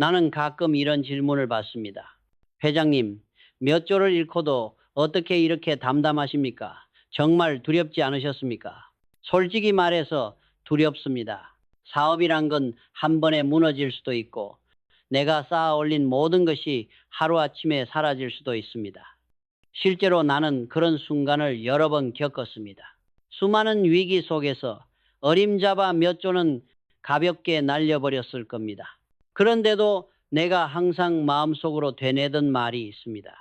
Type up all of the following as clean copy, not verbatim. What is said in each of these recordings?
나는 가끔 이런 질문을 받습니다. 회장님, 몇 조를 잃고도 어떻게 이렇게 담담하십니까? 정말 두렵지 않으셨습니까? 솔직히 말해서 두렵습니다. 사업이란 건 한 번에 무너질 수도 있고, 내가 쌓아 올린 모든 것이 하루아침에 사라질 수도 있습니다. 실제로 나는 그런 순간을 여러 번 겪었습니다. 수많은 위기 속에서 어림잡아 몇 조는 가볍게 날려버렸을 겁니다. 그런데도 내가 항상 마음속으로 되뇌던 말이 있습니다.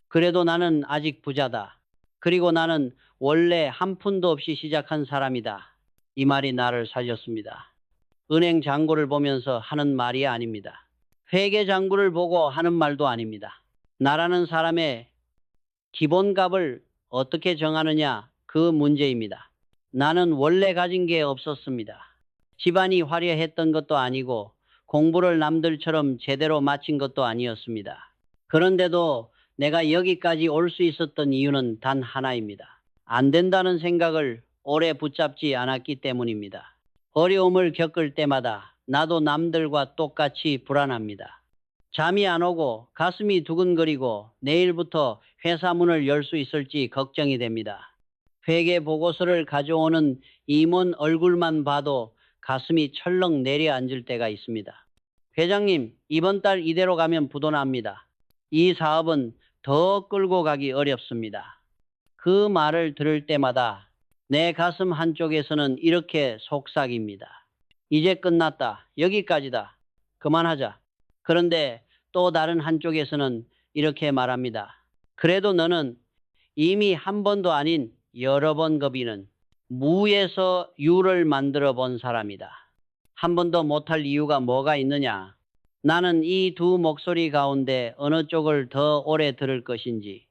그래도 나는 아직 부자다. 그리고 나는 원래 한 푼도 없이 시작한 사람이다. 이 말이 나를 살렸습니다. 은행 잔고를 보면서 하는 말이 아닙니다. 회계 잔고를 보고 하는 말도 아닙니다. 나라는 사람의 기본값을 어떻게 정하느냐, 그 문제입니다. 나는 원래 가진 게 없었습니다. 집안이 화려했던 것도 아니고 공부를 남들처럼 제대로 마친 것도 아니었습니다. 그런데도 내가 여기까지 올 수 있었던 이유는 단 하나입니다. 안 된다는 생각을 오래 붙잡지 않았기 때문입니다. 어려움을 겪을 때마다 나도 남들과 똑같이 불안합니다. 잠이 안 오고 가슴이 두근거리고 내일부터 회사 문을 열 수 있을지 걱정이 됩니다. 회계 보고서를 가져오는 임원 얼굴만 봐도 가슴이 철렁 내려앉을 때가 있습니다. 회장님, 이번 달 이대로 가면 부도 납니다. 이 사업은 더 끌고 가기 어렵습니다. 그 말을 들을 때마다 내 가슴 한쪽에서는 이렇게 속삭입니다. 이제 끝났다. 여기까지다. 그만하자. 그런데 또 다른 한쪽에서는 이렇게 말합니다. 그래도 너는 이미 한 번도 아닌 여러 번 거비는 무에서 유를 만들어 본 사람이다. 한 번도 못할 이유가 뭐가 있느냐? 나는 이 두 목소리 가운데 어느 쪽을 더 오래 들을 것인지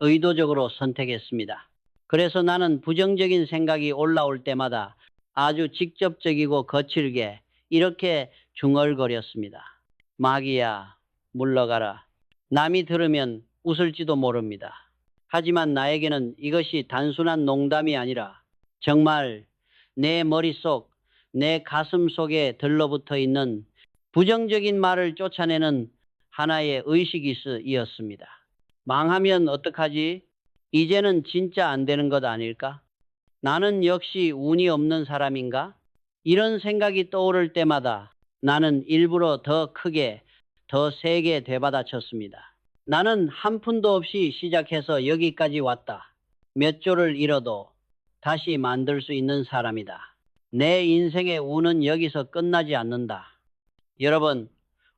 의도적으로 선택했습니다. 그래서 나는 부정적인 생각이 올라올 때마다 아주 직접적이고 거칠게 이렇게 중얼거렸습니다. 마귀야, 물러가라. 남이 들으면 웃을지도 모릅니다. 하지만 나에게는 이것이 단순한 농담이 아니라 정말 내 머릿속, 내 가슴 속에 들러붙어 있는 부정적인 말을 쫓아내는 하나의 의식이었습니다. 망하면 어떡하지? 이제는 진짜 안 되는 것 아닐까? 나는 역시 운이 없는 사람인가? 이런 생각이 떠오를 때마다 나는 일부러 더 크게, 더 세게 되받아쳤습니다. 나는 한 푼도 없이 시작해서 여기까지 왔다. 몇 조를 잃어도 다시 만들 수 있는 사람이다. 내 인생의 운은 여기서 끝나지 않는다. 여러분,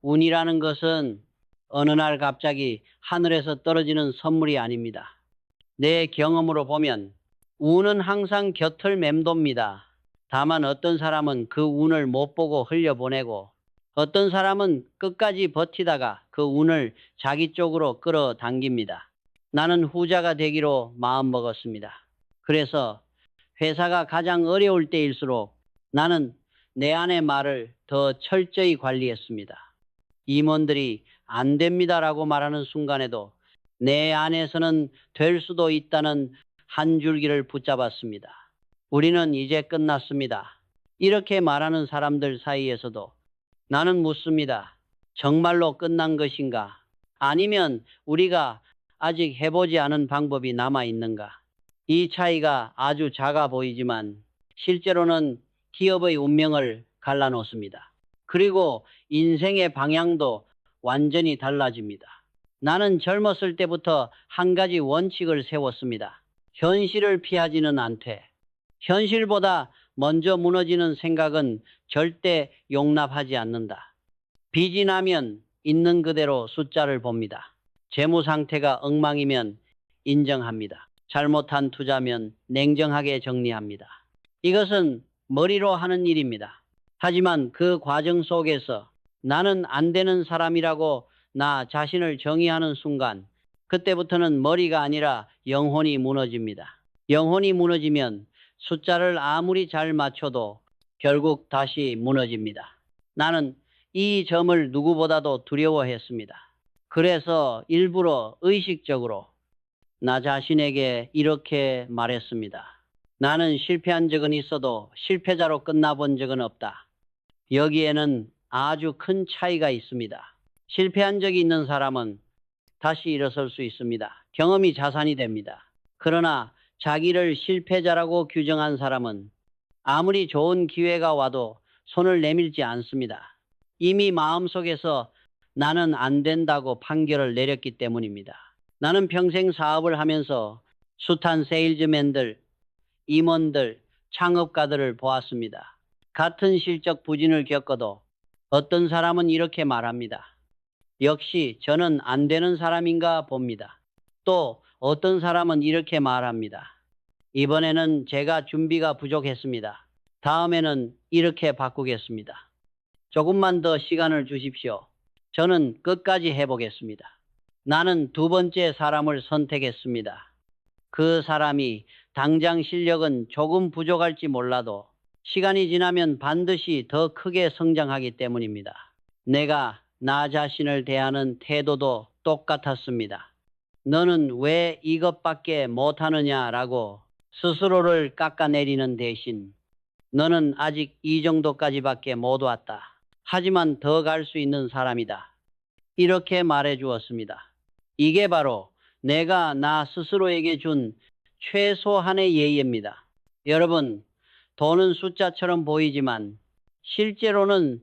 운이라는 것은 어느 날 갑자기 하늘에서 떨어지는 선물이 아닙니다. 내 경험으로 보면 운은 항상 곁을 맴돕니다. 다만 어떤 사람은 그 운을 못 보고 흘려보내고 어떤 사람은 끝까지 버티다가 그 운을 자기 쪽으로 끌어당깁니다. 나는 후자가 되기로 마음먹었습니다. 그래서 회사가 가장 어려울 때일수록 나는 내 안의 말을 더 철저히 관리했습니다. 임원들이 안 됩니다라고 말하는 순간에도 내 안에서는 될 수도 있다는 한 줄기를 붙잡았습니다. 우리는 이제 끝났습니다. 이렇게 말하는 사람들 사이에서도 나는 묻습니다. 정말로 끝난 것인가? 아니면 우리가 아직 해보지 않은 방법이 남아 있는가? 이 차이가 아주 작아 보이지만 실제로는 기업의 운명을 갈라놓습니다. 그리고 인생의 방향도 완전히 달라집니다. 나는 젊었을 때부터 한 가지 원칙을 세웠습니다. 현실을 피하지는 않되 현실보다 먼저 무너지는 생각은 절대 용납하지 않는다. 빚이 나면 있는 그대로 숫자를 봅니다. 재무 상태가 엉망이면 인정합니다. 잘못한 투자면 냉정하게 정리합니다. 이것은 머리로 하는 일입니다. 하지만 그 과정 속에서 나는 안 되는 사람이라고 나 자신을 정의하는 순간 그때부터는 머리가 아니라 영혼이 무너집니다. 영혼이 무너지면 숫자를 아무리 잘 맞춰도 결국 다시 무너집니다. 나는 이 점을 누구보다도 두려워했습니다. 그래서 일부러 의식적으로 나 자신에게 이렇게 말했습니다. 나는 실패한 적은 있어도 실패자로 끝나본 적은 없다. 여기에는 아주 큰 차이가 있습니다. 실패한 적이 있는 사람은 다시 일어설 수 있습니다. 경험이 자산이 됩니다. 그러나 자기를 실패자라고 규정한 사람은 아무리 좋은 기회가 와도 손을 내밀지 않습니다. 이미 마음속에서 나는 안 된다고 판결을 내렸기 때문입니다. 나는 평생 사업을 하면서 숱한 세일즈맨들, 임원들, 창업가들을 보았습니다. 같은 실적 부진을 겪어도 어떤 사람은 이렇게 말합니다. 역시 저는 안 되는 사람인가 봅니다. 또 어떤 사람은 이렇게 말합니다. 이번에는 제가 준비가 부족했습니다. 다음에는 이렇게 바꾸겠습니다. 조금만 더 시간을 주십시오. 저는 끝까지 해보겠습니다. 나는 두 번째 사람을 선택했습니다. 그 사람이 당장 실력은 조금 부족할지 몰라도 시간이 지나면 반드시 더 크게 성장하기 때문입니다. 내가 나 자신을 대하는 태도도 똑같았습니다. 너는 왜 이것밖에 못하느냐라고 스스로를 깎아내리는 대신 너는 아직 이 정도까지밖에 못 왔다. 하지만 더 갈 수 있는 사람이다. 이렇게 말해 주었습니다. 이게 바로 내가 나 스스로에게 준 최소한의 예의입니다. 여러분, 돈은 숫자처럼 보이지만 실제로는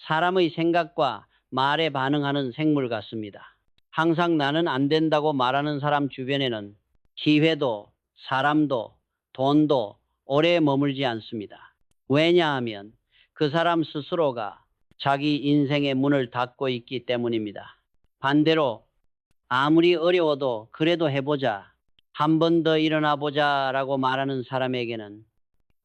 사람의 생각과 말에 반응하는 생물 같습니다. 항상 나는 안 된다고 말하는 사람 주변에는 기회도, 사람도, 돈도 오래 머물지 않습니다. 왜냐하면 그 사람 스스로가 자기 인생의 문을 닫고 있기 때문입니다. 반대로 아무리 어려워도 그래도 해보자, 한 번 더 일어나 보자라고 말하는 사람에게는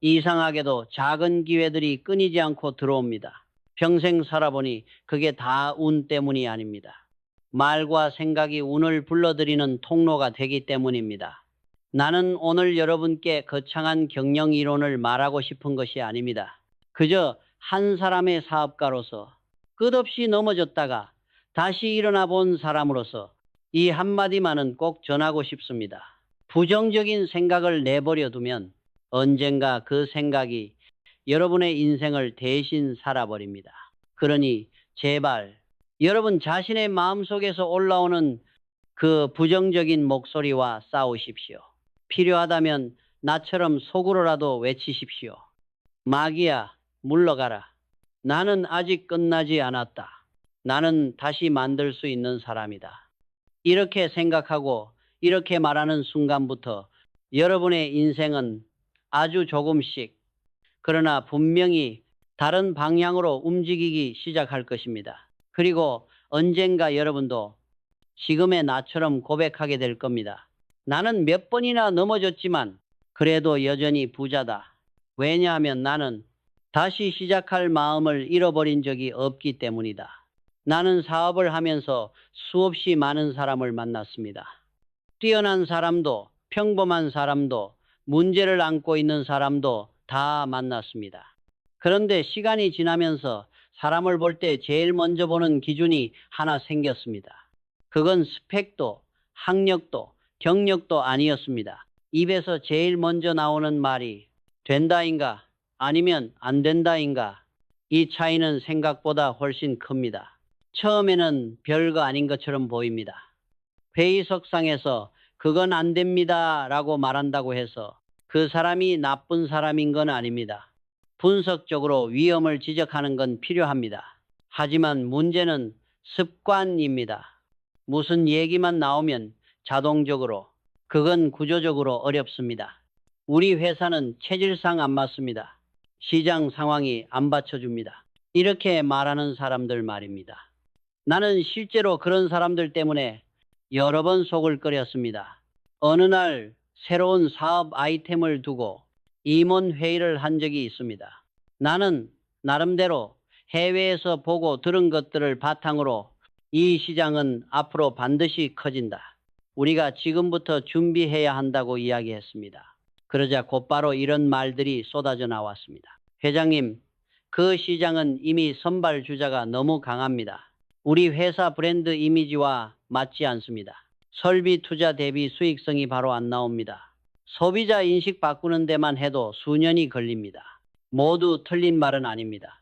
이상하게도 작은 기회들이 끊이지 않고 들어옵니다. 평생 살아보니 그게 다 운 때문이 아닙니다. 말과 생각이 운을 불러들이는 통로가 되기 때문입니다. 나는 오늘 여러분께 거창한 경영 이론을 말하고 싶은 것이 아닙니다. 그저 한 사람의 사업가로서 끝없이 넘어졌다가 다시 일어나 본 사람으로서 이 한마디만은 꼭 전하고 싶습니다. 부정적인 생각을 내버려 두면 언젠가 그 생각이 여러분의 인생을 대신 살아버립니다. 그러니 제발 여러분 자신의 마음속에서 올라오는 그 부정적인 목소리와 싸우십시오. 필요하다면 나처럼 속으로라도 외치십시오. 마귀야, 물러가라. 나는 아직 끝나지 않았다. 나는 다시 만들 수 있는 사람이다. 이렇게 생각하고 이렇게 말하는 순간부터 여러분의 인생은 아주 조금씩, 그러나 분명히 다른 방향으로 움직이기 시작할 것입니다. 그리고 언젠가 여러분도 지금의 나처럼 고백하게 될 겁니다. 나는 몇 번이나 넘어졌지만 그래도 여전히 부자다. 왜냐하면 나는 다시 시작할 마음을 잃어버린 적이 없기 때문이다. 나는 사업을 하면서 수없이 많은 사람을 만났습니다. 뛰어난 사람도, 평범한 사람도, 문제를 안고 있는 사람도 다 만났습니다. 그런데 시간이 지나면서 사람을 볼 때 제일 먼저 보는 기준이 하나 생겼습니다. 그건 스펙도, 학력도, 경력도 아니었습니다. 입에서 제일 먼저 나오는 말이 된다인가 아니면 안 된다인가. 이 차이는 생각보다 훨씬 큽니다. 처음에는 별거 아닌 것처럼 보입니다. 회의석상에서 그건 안 됩니다 라고 말한다고 해서 그 사람이 나쁜 사람인 건 아닙니다. 분석적으로 위험을 지적하는 건 필요합니다. 하지만 문제는 습관입니다. 무슨 얘기만 나오면 자동적으로, 그건 구조적으로 어렵습니다. 우리 회사는 체질상 안 맞습니다. 시장 상황이 안 받쳐줍니다. 이렇게 말하는 사람들 말입니다. 나는 실제로 그런 사람들 때문에 여러 번 속을 끓였습니다. 어느 날 새로운 사업 아이템을 두고 임원 회의를 한 적이 있습니다. 나는 나름대로 해외에서 보고 들은 것들을 바탕으로 이 시장은 앞으로 반드시 커진다. 우리가 지금부터 준비해야 한다고 이야기했습니다. 그러자 곧바로 이런 말들이 쏟아져 나왔습니다. 회장님, 그 시장은 이미 선발 주자가 너무 강합니다. 우리 회사 브랜드 이미지와 맞지 않습니다. 설비 투자 대비 수익성이 바로 안 나옵니다. 소비자 인식 바꾸는 데만 해도 수년이 걸립니다. 모두 틀린 말은 아닙니다.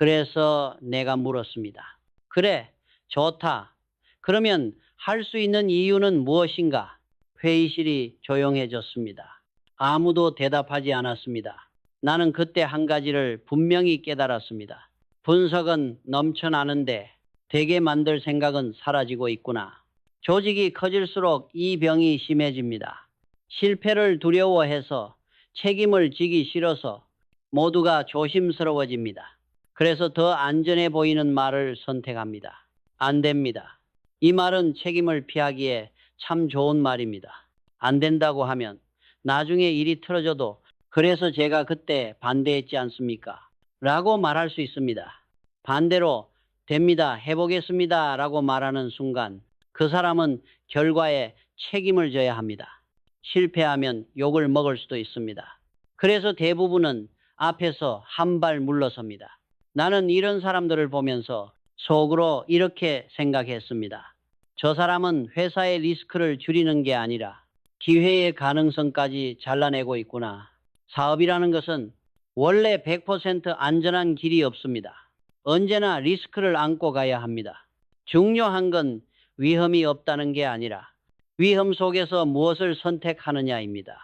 그래서 내가 물었습니다. 그래, 좋다. 그러면 할 수 있는 이유는 무엇인가? 회의실이 조용해졌습니다. 아무도 대답하지 않았습니다. 나는 그때 한 가지를 분명히 깨달았습니다. 분석은 넘쳐나는데 되게 만들 생각은 사라지고 있구나. 조직이 커질수록 이 병이 심해집니다. 실패를 두려워해서 책임을 지기 싫어서 모두가 조심스러워집니다. 그래서 더 안전해 보이는 말을 선택합니다. 안 됩니다. 이 말은 책임을 피하기에 참 좋은 말입니다. 안 된다고 하면 나중에 일이 틀어져도 그래서 제가 그때 반대했지 않습니까? 라고 말할 수 있습니다. 반대로 됩니다. 해보겠습니다. 라고 말하는 순간 그 사람은 결과에 책임을 져야 합니다. 실패하면 욕을 먹을 수도 있습니다. 그래서 대부분은 앞에서 한 발 물러섭니다. 나는 이런 사람들을 보면서 속으로 이렇게 생각했습니다. 저 사람은 회사의 리스크를 줄이는 게 아니라 기회의 가능성까지 잘라내고 있구나. 사업이라는 것은 원래 100% 안전한 길이 없습니다. 언제나 리스크를 안고 가야 합니다. 중요한 건 위험이 없다는 게 아니라 위험 속에서 무엇을 선택하느냐입니다.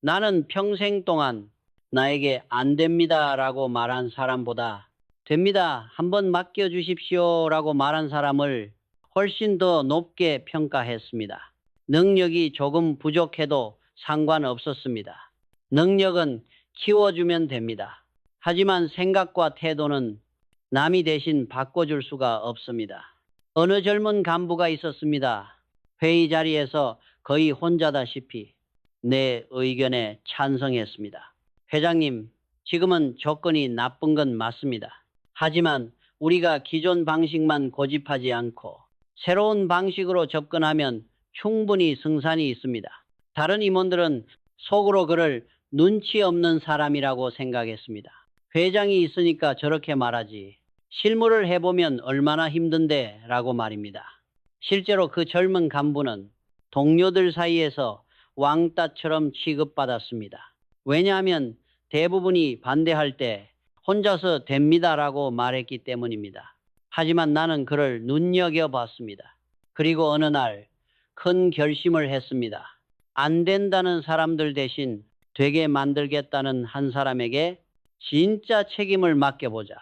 나는 평생 동안 나에게 안 됩니다 라고 말한 사람보다 됩니다. 한번 맡겨주십시오 라고 말한 사람을 훨씬 더 높게 평가했습니다. 능력이 조금 부족해도 상관없었습니다. 능력은 키워주면 됩니다. 하지만 생각과 태도는 남이 대신 바꿔줄 수가 없습니다. 어느 젊은 간부가 있었습니다. 회의 자리에서 거의 혼자다시피 내 의견에 찬성했습니다. 회장님, 지금은 조건이 나쁜 건 맞습니다. 하지만 우리가 기존 방식만 고집하지 않고 새로운 방식으로 접근하면 충분히 승산이 있습니다. 다른 임원들은 속으로 그를 눈치 없는 사람이라고 생각했습니다. 회장이 있으니까 저렇게 말하지. 실무를 해보면 얼마나 힘든데 라고 말입니다. 실제로 그 젊은 간부는 동료들 사이에서 왕따처럼 취급받았습니다. 왜냐하면 대부분이 반대할 때 혼자서 됩니다라고 말했기 때문입니다. 하지만 나는 그를 눈여겨봤습니다. 그리고 어느 날 큰 결심을 했습니다. 안 된다는 사람들 대신 되게 만들겠다는 한 사람에게 진짜 책임을 맡겨보자.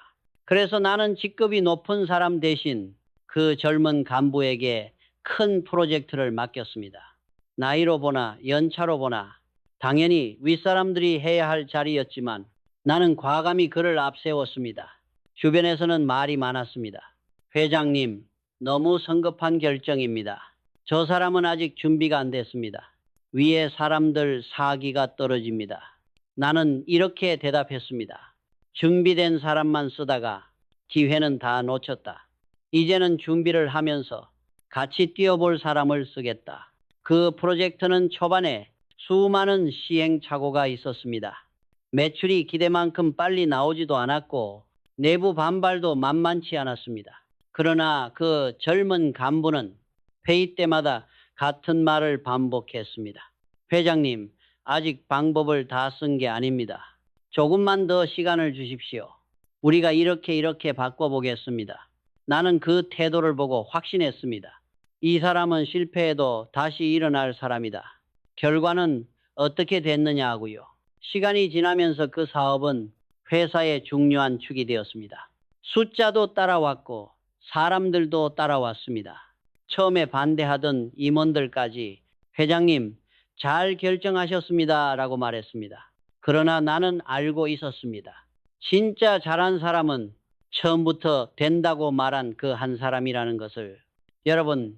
그래서 나는 직급이 높은 사람 대신 그 젊은 간부에게 큰 프로젝트를 맡겼습니다. 나이로 보나 연차로 보나 당연히 윗사람들이 해야 할 자리였지만 나는 과감히 그를 앞세웠습니다. 주변에서는 말이 많았습니다. 회장님, 너무 성급한 결정입니다. 저 사람은 아직 준비가 안 됐습니다. 위에 사람들 사기가 떨어집니다. 나는 이렇게 대답했습니다. 준비된 사람만 쓰다가 기회는 다 놓쳤다. 이제는 준비를 하면서 같이 뛰어볼 사람을 쓰겠다. 그 프로젝트는 초반에 수많은 시행착오가 있었습니다. 매출이 기대만큼 빨리 나오지도 않았고 내부 반발도 만만치 않았습니다. 그러나 그 젊은 간부는 회의 때마다 같은 말을 반복했습니다. 회장님, 아직 방법을 다 쓴 게 아닙니다. 조금만 더 시간을 주십시오. 우리가 이렇게 바꿔보겠습니다. 나는 그 태도를 보고 확신했습니다. 이 사람은 실패해도 다시 일어날 사람이다. 결과는 어떻게 됐느냐고요. 시간이 지나면서 그 사업은 회사의 중요한 축이 되었습니다. 숫자도 따라왔고 사람들도 따라왔습니다. 처음에 반대하던 임원들까지 회장님, 잘 결정하셨습니다 라고 말했습니다. 그러나 나는 알고 있었습니다. 진짜 잘한 사람은 처음부터 된다고 말한 그 한 사람이라는 것을. 여러분,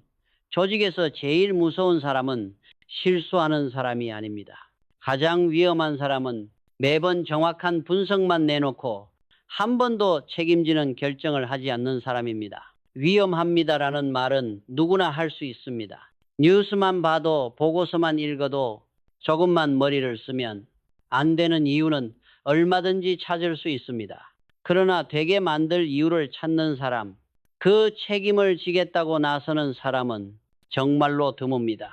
조직에서 제일 무서운 사람은 실수하는 사람이 아닙니다. 가장 위험한 사람은 매번 정확한 분석만 내놓고 한 번도 책임지는 결정을 하지 않는 사람입니다. 위험합니다라는 말은 누구나 할 수 있습니다. 뉴스만 봐도 보고서만 읽어도 조금만 머리를 쓰면 안 되는 이유는 얼마든지 찾을 수 있습니다. 그러나 되게 만들 이유를 찾는 사람, 그 책임을 지겠다고 나서는 사람은 정말로 드뭅니다.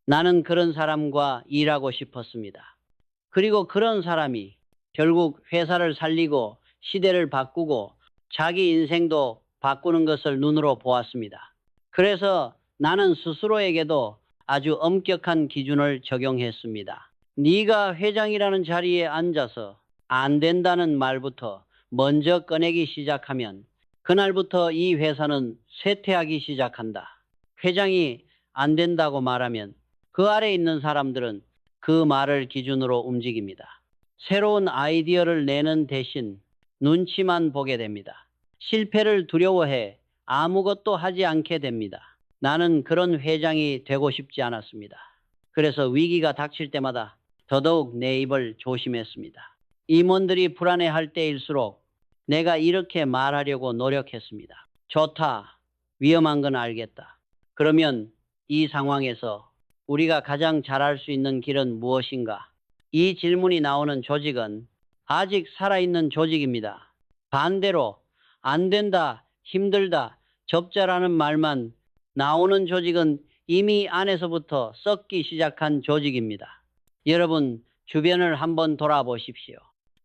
나는 그런 사람과 일하고 싶었습니다. 그리고 그런 사람이 결국 회사를 살리고 시대를 바꾸고 자기 인생도 바꾸는 것을 눈으로 보았습니다. 그래서 나는 스스로에게도 아주 엄격한 기준을 적용했습니다. 네가 회장이라는 자리에 앉아서 안 된다는 말부터 먼저 꺼내기 시작하면 그날부터 이 회사는 쇠퇴하기 시작한다. 회장이 안 된다고 말하면 그 아래 있는 사람들은 그 말을 기준으로 움직입니다. 새로운 아이디어를 내는 대신 눈치만 보게 됩니다. 실패를 두려워해 아무것도 하지 않게 됩니다. 나는 그런 회장이 되고 싶지 않았습니다. 그래서 위기가 닥칠 때마다 더더욱 내 입을 조심했습니다. 임원들이 불안해할 때일수록 내가 이렇게 말하려고 노력했습니다. 좋다. 위험한 건 알겠다. 그러면 이 상황에서 우리가 가장 잘할 수 있는 길은 무엇인가? 이 질문이 나오는 조직은 아직 살아있는 조직입니다. 반대로 안 된다, 힘들다, 적자라는 말만 나오는 조직은 이미 안에서부터 썩기 시작한 조직입니다. 여러분, 주변을 한번 돌아보십시오.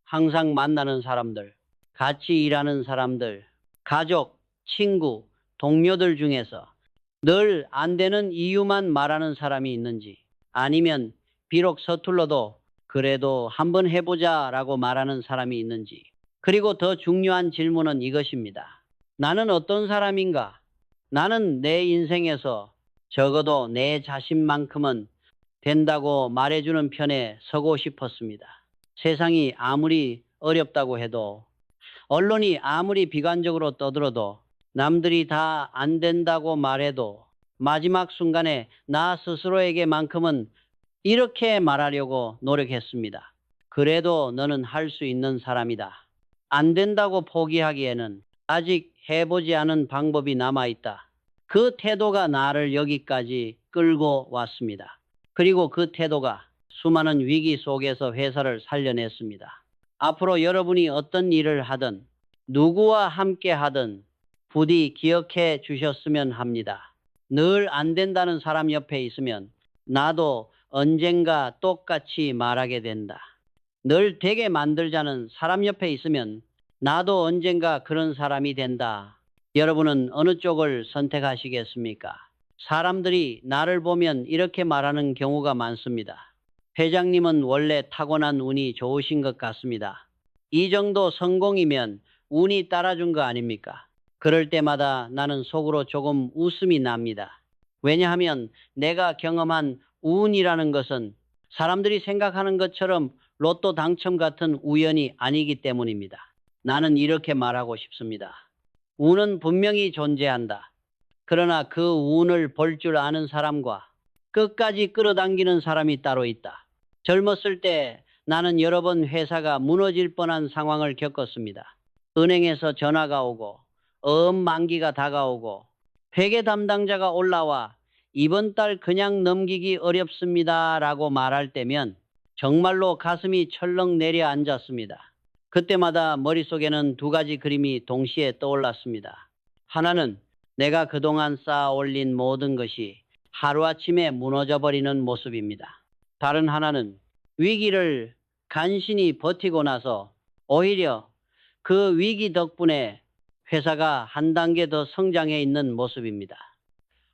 항상 만나는 사람들, 같이 일하는 사람들, 가족, 친구, 동료들 중에서 늘 안 되는 이유만 말하는 사람이 있는지, 아니면 비록 서툴러도 그래도 한번 해보자 라고 말하는 사람이 있는지, 그리고 더 중요한 질문은 이것입니다. 나는 어떤 사람인가? 나는 내 인생에서 적어도 내 자신만큼은 된다고 말해주는 편에 서고 싶었습니다. 세상이 아무리 어렵다고 해도, 언론이 아무리 비관적으로 떠들어도, 남들이 다 안 된다고 말해도 마지막 순간에 나 스스로에게만큼은 이렇게 말하려고 노력했습니다. 그래도 너는 할 수 있는 사람이다. 안 된다고 포기하기에는 아직 해보지 않은 방법이 남아있다. 그 태도가 나를 여기까지 끌고 왔습니다. 그리고 그 태도가 수많은 위기 속에서 회사를 살려냈습니다. 앞으로 여러분이 어떤 일을 하든 누구와 함께 하든 부디 기억해 주셨으면 합니다. 늘 안 된다는 사람 옆에 있으면 나도 언젠가 똑같이 말하게 된다. 늘 되게 만들자는 사람 옆에 있으면 나도 언젠가 그런 사람이 된다. 여러분은 어느 쪽을 선택하시겠습니까? 사람들이 나를 보면 이렇게 말하는 경우가 많습니다. 회장님은 원래 타고난 운이 좋으신 것 같습니다. 이 정도 성공이면 운이 따라준 거 아닙니까? 그럴 때마다 나는 속으로 조금 웃음이 납니다. 왜냐하면 내가 경험한 운이라는 것은 사람들이 생각하는 것처럼 로또 당첨 같은 우연이 아니기 때문입니다. 나는 이렇게 말하고 싶습니다. 운은 분명히 존재한다. 그러나 그 운을 볼 줄 아는 사람과 끝까지 끌어당기는 사람이 따로 있다. 젊었을 때 나는 여러 번 회사가 무너질 뻔한 상황을 겪었습니다. 은행에서 전화가 오고 만기가 다가오고 회계 담당자가 올라와 이번 달 그냥 넘기기 어렵습니다 라고 말할 때면 정말로 가슴이 철렁 내려앉았습니다. 그때마다 머릿속에는 두 가지 그림이 동시에 떠올랐습니다. 하나는 내가 그동안 쌓아 올린 모든 것이 하루아침에 무너져버리는 모습입니다. 다른 하나는 위기를 간신히 버티고 나서 오히려 그 위기 덕분에 회사가 한 단계 더 성장해 있는 모습입니다.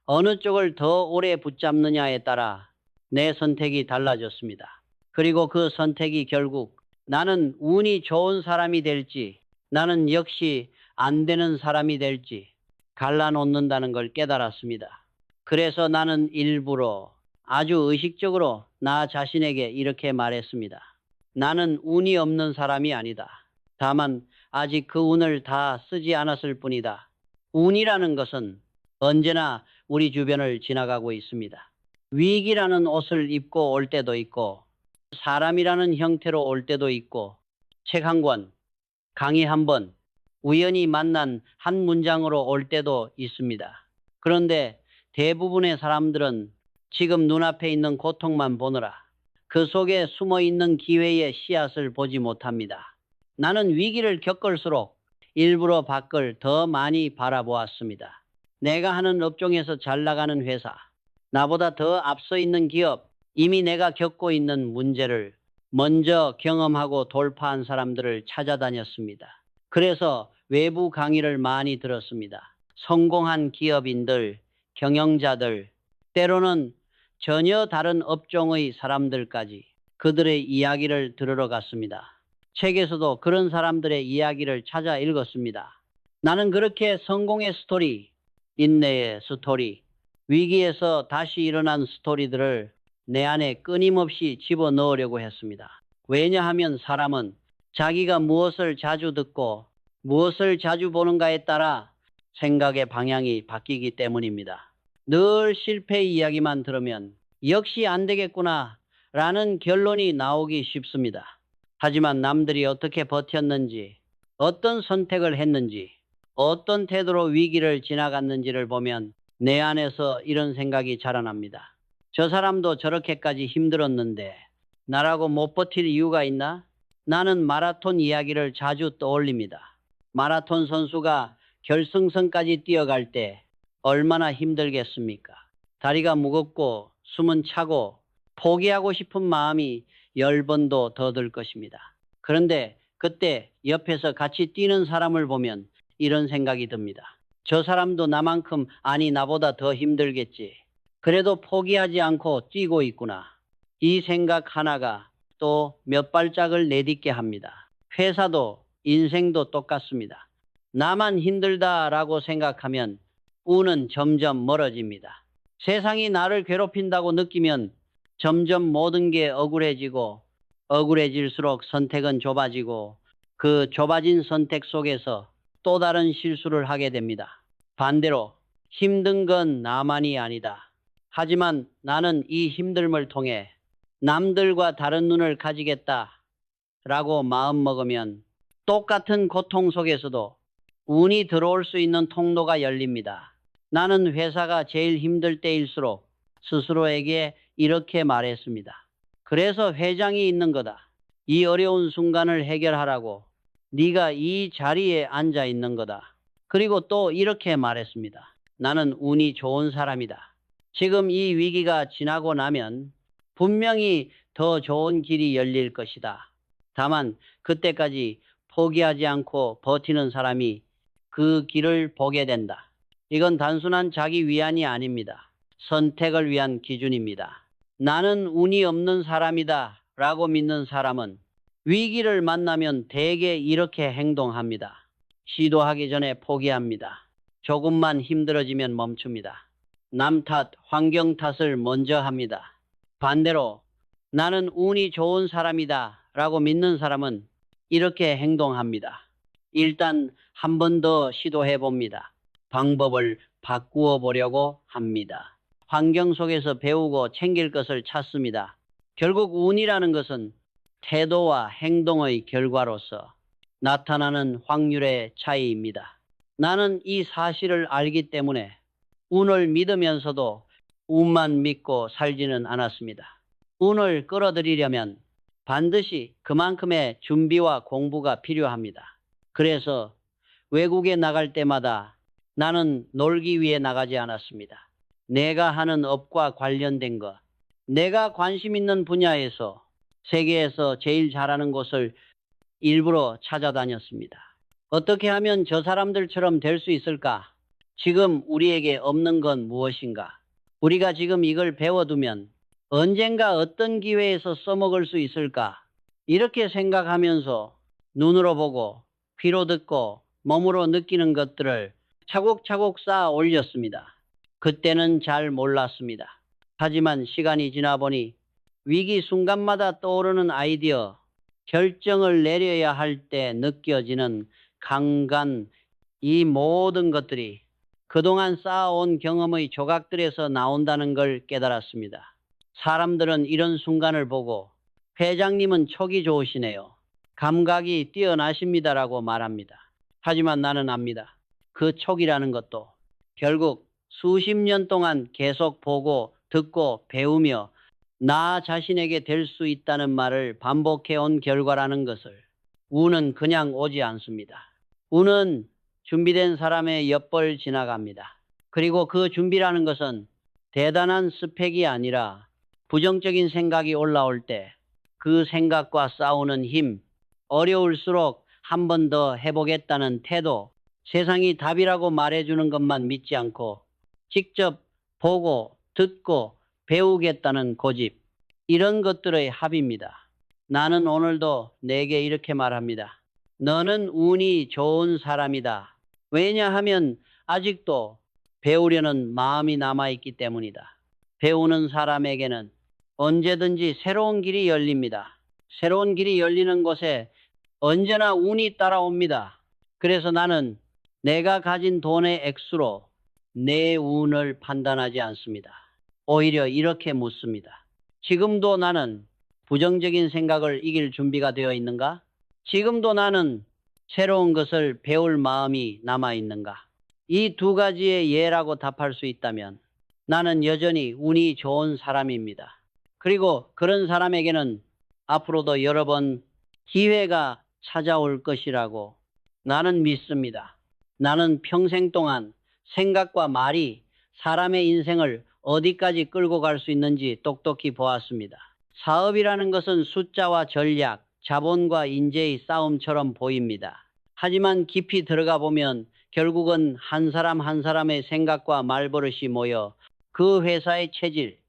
어느 쪽을 더 오래 붙잡느냐에 따라 내 선택이 달라졌습니다. 그리고 그 선택이 결국 나는 운이 좋은 사람이 될지, 나는 역시 안 되는 사람이 될지 갈라놓는다는 걸 깨달았습니다. 그래서 나는 일부러 아주 의식적으로 나 자신에게 이렇게 말했습니다. 나는 운이 없는 사람이 아니다. 다만 아직 그 운을 다 쓰지 않았을 뿐이다. 운이라는 것은 언제나 우리 주변을 지나가고 있습니다. 위기라는 옷을 입고 올 때도 있고, 사람이라는 형태로 올 때도 있고, 책 한 권, 강의 한 번, 우연히 만난 한 문장으로 올 때도 있습니다. 그런데 대부분의 사람들은 지금 눈앞에 있는 고통만 보느라 그 속에 숨어 있는 기회의 씨앗을 보지 못합니다. 나는 위기를 겪을수록 일부러 밖을 더 많이 바라보았습니다. 내가 하는 업종에서 잘 나가는 회사, 나보다 더 앞서 있는 기업, 이미 내가 겪고 있는 문제를 먼저 경험하고 돌파한 사람들을 찾아다녔습니다. 그래서 외부 강의를 많이 들었습니다. 성공한 기업인들, 경영자들, 때로는 전혀 다른 업종의 사람들까지 그들의 이야기를 들으러 갔습니다. 책에서도 그런 사람들의 이야기를 찾아 읽었습니다. 나는 그렇게 성공의 스토리, 인내의 스토리, 위기에서 다시 일어난 스토리들을 내 안에 끊임없이 집어넣으려고 했습니다. 왜냐하면 사람은 자기가 무엇을 자주 듣고 무엇을 자주 보는가에 따라 생각의 방향이 바뀌기 때문입니다. 늘 실패 이야기만 들으면 역시 안 되겠구나 라는 결론이 나오기 쉽습니다. 하지만 남들이 어떻게 버텼는지, 어떤 선택을 했는지, 어떤 태도로 위기를 지나갔는지를 보면 내 안에서 이런 생각이 자라납니다. 저 사람도 저렇게까지 힘들었는데 나라고 못 버틸 이유가 있나? 나는 마라톤 이야기를 자주 떠올립니다. 마라톤 선수가 결승선까지 뛰어갈 때 얼마나 힘들겠습니까? 다리가 무겁고 숨은 차고 포기하고 싶은 마음이 10번도 더 들 것입니다. 그런데 그때 옆에서 같이 뛰는 사람을 보면 이런 생각이 듭니다. 저 사람도 나만큼, 아니 나보다 더 힘들겠지. 그래도 포기하지 않고 뛰고 있구나. 이 생각 하나가 또 몇 발짝을 내딛게 합니다. 회사도 인생도 똑같습니다. 나만 힘들다라고 생각하면 운은 점점 멀어집니다. 세상이 나를 괴롭힌다고 느끼면 점점 모든 게 억울해지고, 억울해질수록 선택은 좁아지고, 그 좁아진 선택 속에서 또 다른 실수를 하게 됩니다. 반대로 힘든 건 나만이 아니다. 하지만 나는 이 힘듦을 통해 남들과 다른 눈을 가지겠다라고 마음먹으면 똑같은 고통 속에서도 운이 들어올 수 있는 통로가 열립니다. 나는 회사가 제일 힘들 때일수록 스스로에게 이렇게 말했습니다. 그래서 회장이 있는 거다. 이 어려운 순간을 해결하라고 네가 이 자리에 앉아 있는 거다. 그리고 또 이렇게 말했습니다. 나는 운이 좋은 사람이다. 지금 이 위기가 지나고 나면 분명히 더 좋은 길이 열릴 것이다. 다만 그때까지 포기하지 않고 버티는 사람이 그 길을 보게 된다. 이건 단순한 자기 위안이 아닙니다. 선택을 위한 기준입니다. 나는 운이 없는 사람이다 라고 믿는 사람은 위기를 만나면 대개 이렇게 행동합니다. 시도하기 전에 포기합니다. 조금만 힘들어지면 멈춥니다. 남 탓, 환경 탓을 먼저 합니다. 반대로 나는 운이 좋은 사람이다 라고 믿는 사람은 이렇게 행동합니다. 일단 한 번 더 시도해 봅니다. 방법을 바꾸어 보려고 합니다. 환경 속에서 배우고 챙길 것을 찾습니다. 결국 운이라는 것은 태도와 행동의 결과로서 나타나는 확률의 차이입니다. 나는 이 사실을 알기 때문에 운을 믿으면서도 운만 믿고 살지는 않았습니다. 운을 끌어들이려면 반드시 그만큼의 준비와 공부가 필요합니다. 그래서 외국에 나갈 때마다 나는 놀기 위해 나가지 않았습니다. 내가 하는 업과 관련된 것, 내가 관심 있는 분야에서 세계에서 제일 잘하는 곳을 일부러 찾아다녔습니다. 어떻게 하면 저 사람들처럼 될 수 있을까? 지금 우리에게 없는 건 무엇인가? 우리가 지금 이걸 배워두면 언젠가 어떤 기회에서 써먹을 수 있을까? 이렇게 생각하면서 눈으로 보고 귀로 듣고 몸으로 느끼는 것들을 차곡차곡 쌓아 올렸습니다. 그때는 잘 몰랐습니다. 하지만 시간이 지나 보니 위기 순간마다 떠오르는 아이디어, 결정을 내려야 할 때 느껴지는 강간, 이 모든 것들이 그동안 쌓아온 경험의 조각들에서 나온다는 걸 깨달았습니다. 사람들은 이런 순간을 보고 회장님은 촉이 좋으시네요. 감각이 뛰어나십니다라고 말합니다. 하지만 나는 압니다. 그 촉이라는 것도 결국 수십 년 동안 계속 보고 듣고 배우며 나 자신에게 될 수 있다는 말을 반복해온 결과라는 것을. 운은 그냥 오지 않습니다. 운은 준비된 사람의 옆을 지나갑니다. 그리고 그 준비라는 것은 대단한 스펙이 아니라 부정적인 생각이 올라올 때 그 생각과 싸우는 힘, 어려울수록 한 번 더 해보겠다는 태도, 세상이 답이라고 말해주는 것만 믿지 않고 직접 보고 듣고 배우겠다는 고집, 이런 것들의 합입니다. 나는 오늘도 내게 이렇게 말합니다. 너는 운이 좋은 사람이다. 왜냐하면 아직도 배우려는 마음이 남아있기 때문이다. 배우는 사람에게는 언제든지 새로운 길이 열립니다. 새로운 길이 열리는 곳에 언제나 운이 따라옵니다. 그래서 나는 내가 가진 돈의 액수로 내 운을 판단하지 않습니다. 오히려 이렇게 묻습니다. 지금도 나는 부정적인 생각을 이길 준비가 되어 있는가? 지금도 나는 새로운 것을 배울 마음이 남아 있는가? 이 두 가지의 예라고 답할 수 있다면 나는 여전히 운이 좋은 사람입니다. 그리고 그런 사람에게는 앞으로도 여러 번 기회가 찾아올 것이라고 나는 믿습니다. 나는 평생 동안 생각과 말이 사람의 인생을 어디까지 끌고 갈 수 있는지 똑똑히 보았습니다. 사업이라는 것은 숫자와 전략, 자본과 인재의 싸움처럼 보입니다. 하지만 깊이 들어가 보면 결국은 한 사람 한 사람의 생각과 말버릇이 모여 그 회사의 체질,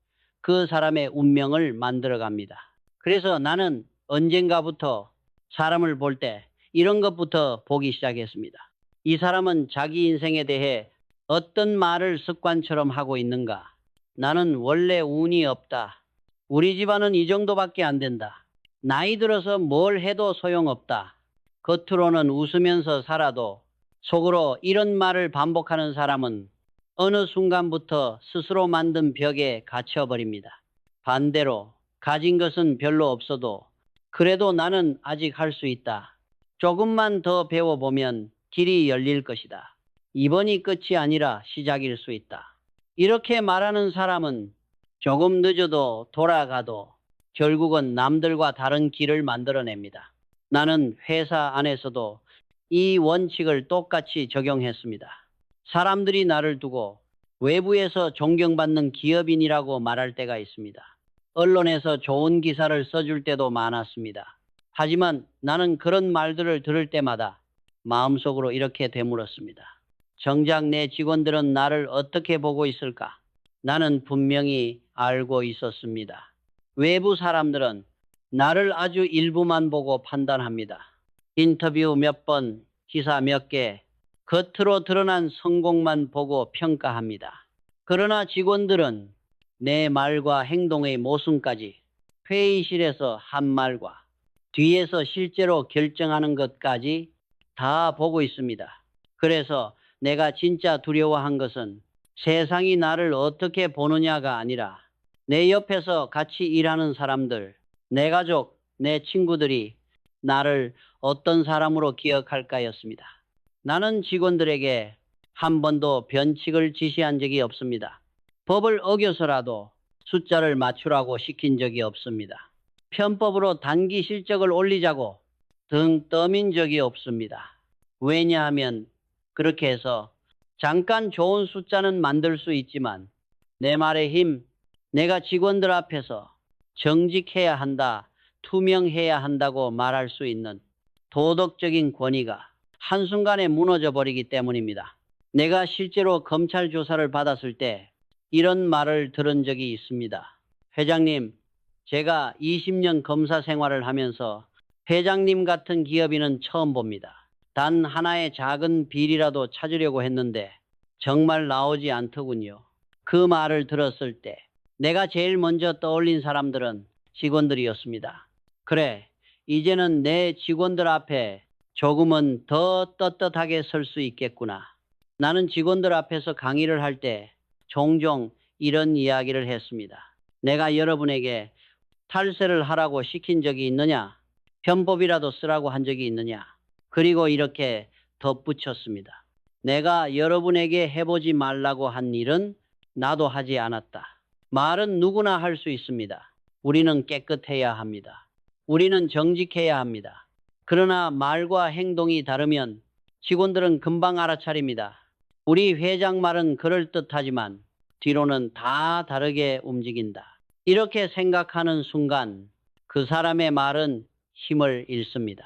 그 사람의 운명을 만들어 갑니다. 그래서 나는 언젠가부터 사람을 볼 때 이런 것부터 보기 시작했습니다. 이 사람은 자기 인생에 대해 어떤 말을 습관처럼 하고 있는가? 나는 원래 운이 없다. 우리 집안은 이 정도밖에 안 된다. 나이 들어서 뭘 해도 소용없다. 겉으로는 웃으면서 살아도 속으로 이런 말을 반복하는 사람은 어느 순간부터 스스로 만든 벽에 갇혀버립니다. 반대로 가진 것은 별로 없어도 그래도 나는 아직 할 수 있다. 조금만 더 배워보면 길이 열릴 것이다. 이번이 끝이 아니라 시작일 수 있다. 이렇게 말하는 사람은 조금 늦어도 돌아가도 결국은 남들과 다른 길을 만들어냅니다. 나는 회사 안에서도 이 원칙을 똑같이 적용했습니다. 사람들이 나를 두고 외부에서 존경받는 기업인이라고 말할 때가 있습니다. 언론에서 좋은 기사를 써줄 때도 많았습니다. 하지만 나는 그런 말들을 들을 때마다 마음속으로 이렇게 되물었습니다. 정작 내 직원들은 나를 어떻게 보고 있을까? 나는 분명히 알고 있었습니다. 외부 사람들은 나를 아주 일부만 보고 판단합니다. 인터뷰 몇 번, 기사 몇 개, 겉으로 드러난 성공만 보고 평가합니다. 그러나 직원들은 내 말과 행동의 모순까지 회의실에서 한 말과 뒤에서 실제로 결정하는 것까지 다 보고 있습니다. 그래서 내가 진짜 두려워한 것은 세상이 나를 어떻게 보느냐가 아니라 내 옆에서 같이 일하는 사람들, 내 가족, 내 친구들이 나를 어떤 사람으로 기억할까였습니다. 나는 직원들에게 한 번도 변칙을 지시한 적이 없습니다. 법을 어겨서라도 숫자를 맞추라고 시킨 적이 없습니다. 편법으로 단기 실적을 올리자고 등 떠민 적이 없습니다. 왜냐하면 그렇게 해서 잠깐 좋은 숫자는 만들 수 있지만 내 말의 힘, 내가 직원들 앞에서 정직해야 한다, 투명해야 한다고 말할 수 있는 도덕적인 권위가 한순간에 무너져 버리기 때문입니다. 내가 실제로 검찰 조사를 받았을 때 이런 말을 들은 적이 있습니다. 회장님, 제가 20년 검사 생활을 하면서 회장님 같은 기업인은 처음 봅니다. 단 하나의 작은 비리라도 찾으려고 했는데 정말 나오지 않더군요. 그 말을 들었을 때 내가 제일 먼저 떠올린 사람들은 직원들이었습니다. 그래, 이제는 내 직원들 앞에 조금은 더 떳떳하게 설 수 있겠구나. 나는 직원들 앞에서 강의를 할 때 종종 이런 이야기를 했습니다. 내가 여러분에게 탈세를 하라고 시킨 적이 있느냐? 편법이라도 쓰라고 한 적이 있느냐? 그리고 이렇게 덧붙였습니다. 내가 여러분에게 해보지 말라고 한 일은 나도 하지 않았다. 말은 누구나 할 수 있습니다. 우리는 깨끗해야 합니다. 우리는 정직해야 합니다. 그러나 말과 행동이 다르면 직원들은 금방 알아차립니다. 우리 회장 말은 그럴듯하지만 뒤로는 다 다르게 움직인다. 이렇게 생각하는 순간 그 사람의 말은 힘을 잃습니다.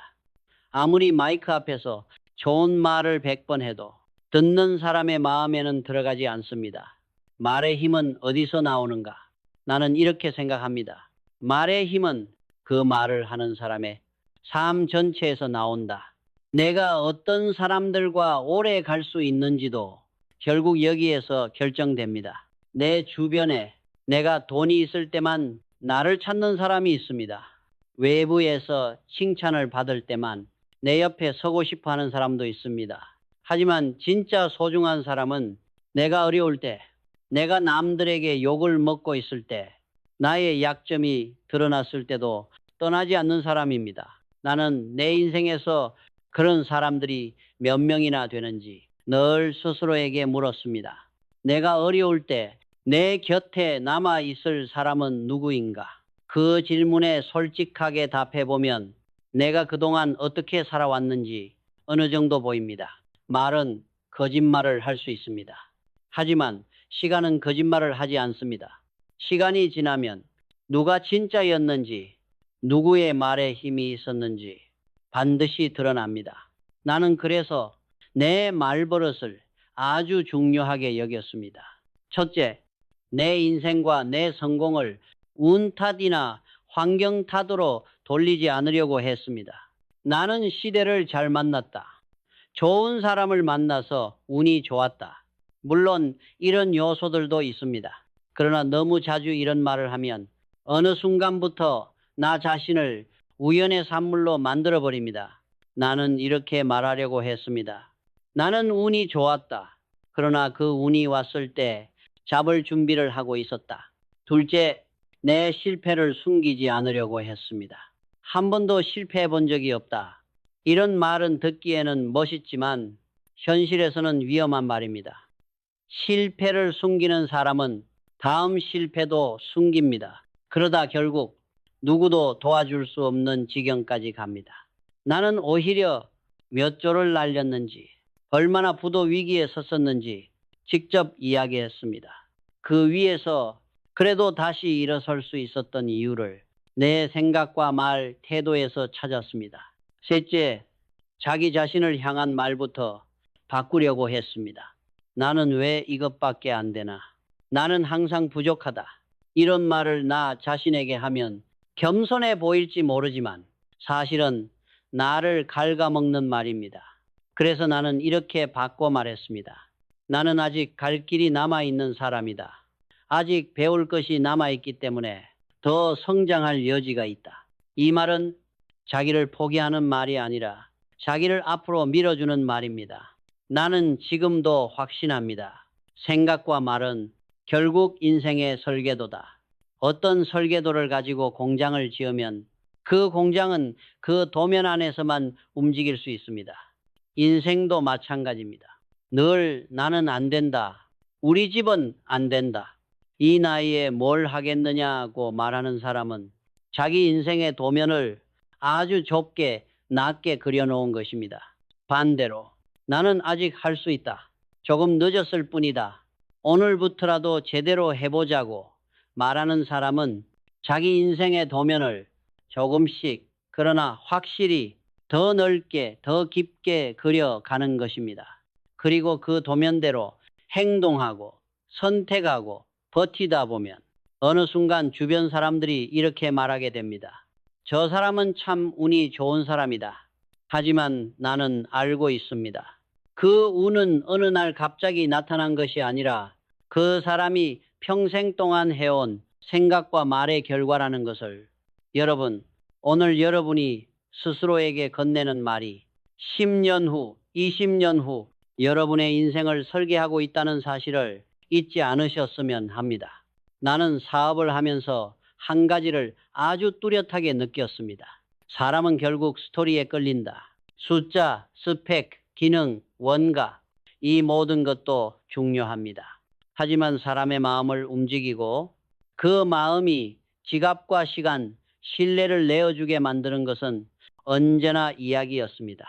아무리 마이크 앞에서 좋은 말을 100번 해도 듣는 사람의 마음에는 들어가지 않습니다. 말의 힘은 어디서 나오는가? 나는 이렇게 생각합니다. 말의 힘은 그 말을 하는 사람의 삶 전체에서 나온다. 내가 어떤 사람들과 오래 갈 수 있는지도 결국 여기에서 결정됩니다. 내 주변에 내가 돈이 있을 때만 나를 찾는 사람이 있습니다. 외부에서 칭찬을 받을 때만 내 옆에 서고 싶어 하는 사람도 있습니다. 하지만 진짜 소중한 사람은 내가 어려울 때, 내가 남들에게 욕을 먹고 있을 때, 나의 약점이 드러났을 때도 떠나지 않는 사람입니다. 나는 내 인생에서 그런 사람들이 몇 명이나 되는지 늘 스스로에게 물었습니다. 내가 어려울 때 내 곁에 남아 있을 사람은 누구인가? 그 질문에 솔직하게 답해보면 내가 그동안 어떻게 살아왔는지 어느 정도 보입니다. 말은 거짓말을 할 수 있습니다. 하지만 시간은 거짓말을 하지 않습니다. 시간이 지나면 누가 진짜였는지, 누구의 말에 힘이 있었는지 반드시 드러납니다. 나는 그래서 내 말버릇을 아주 중요하게 여겼습니다. 첫째, 내 인생과 내 성공을 운 탓이나 환경 탓으로 돌리지 않으려고 했습니다. 나는 시대를 잘 만났다. 좋은 사람을 만나서 운이 좋았다. 물론 이런 요소들도 있습니다. 그러나 너무 자주 이런 말을 하면 어느 순간부터 나 자신을 우연의 산물로 만들어버립니다. 나는 이렇게 말하려고 했습니다. 나는 운이 좋았다. 그러나 그 운이 왔을 때 잡을 준비를 하고 있었다. 둘째, 내 실패를 숨기지 않으려고 했습니다. 한 번도 실패해 본 적이 없다. 이런 말은 듣기에는 멋있지만 현실에서는 위험한 말입니다. 실패를 숨기는 사람은 다음 실패도 숨깁니다. 그러다 결국 누구도 도와줄 수 없는 지경까지 갑니다. 나는 오히려 몇 조를 날렸는지, 얼마나 부도 위기에 섰었는지 직접 이야기했습니다. 그 위에서 그래도 다시 일어설 수 있었던 이유를 내 생각과 말, 태도에서 찾았습니다. 셋째, 자기 자신을 향한 말부터 바꾸려고 했습니다. 나는 왜 이것밖에 안 되나? 나는 항상 부족하다. 이런 말을 나 자신에게 하면 겸손해 보일지 모르지만 사실은 나를 갉아먹는 말입니다. 그래서 나는 이렇게 바꿔 말했습니다. 나는 아직 갈 길이 남아있는 사람이다. 아직 배울 것이 남아있기 때문에 더 성장할 여지가 있다. 이 말은 자기를 포기하는 말이 아니라 자기를 앞으로 밀어주는 말입니다. 나는 지금도 확신합니다. 생각과 말은 결국 인생의 설계도다. 어떤 설계도를 가지고 공장을 지으면 그 공장은 그 도면 안에서만 움직일 수 있습니다. 인생도 마찬가지입니다. 늘 나는 안 된다. 우리 집은 안 된다. 이 나이에 뭘 하겠느냐고 말하는 사람은 자기 인생의 도면을 아주 좁게 낮게 그려놓은 것입니다. 반대로 나는 아직 할 수 있다. 조금 늦었을 뿐이다. 오늘부터라도 제대로 해보자고 말하는 사람은 자기 인생의 도면을 조금씩 그러나 확실히 더 넓게 더 깊게 그려가는 것입니다. 그리고 그 도면대로 행동하고 선택하고 버티다 보면 어느 순간 주변 사람들이 이렇게 말하게 됩니다. 저 사람은 참 운이 좋은 사람이다. 하지만 나는 알고 있습니다. 그 운은 어느 날 갑자기 나타난 것이 아니라 그 사람이 평생 동안 해온 생각과 말의 결과라는 것을 여러분, 오늘 여러분이 스스로에게 건네는 말이 10년 후, 20년 후 여러분의 인생을 설계하고 있다는 사실을 잊지 않으셨으면 합니다. 나는 사업을 하면서 한 가지를 아주 뚜렷하게 느꼈습니다. 사람은 결국 스토리에 끌린다. 숫자, 스펙, 기능, 원가, 이 모든 것도 중요합니다. 하지만 사람의 마음을 움직이고 그 마음이 지갑과 시간, 신뢰를 내어주게 만드는 것은 언제나 이야기였습니다.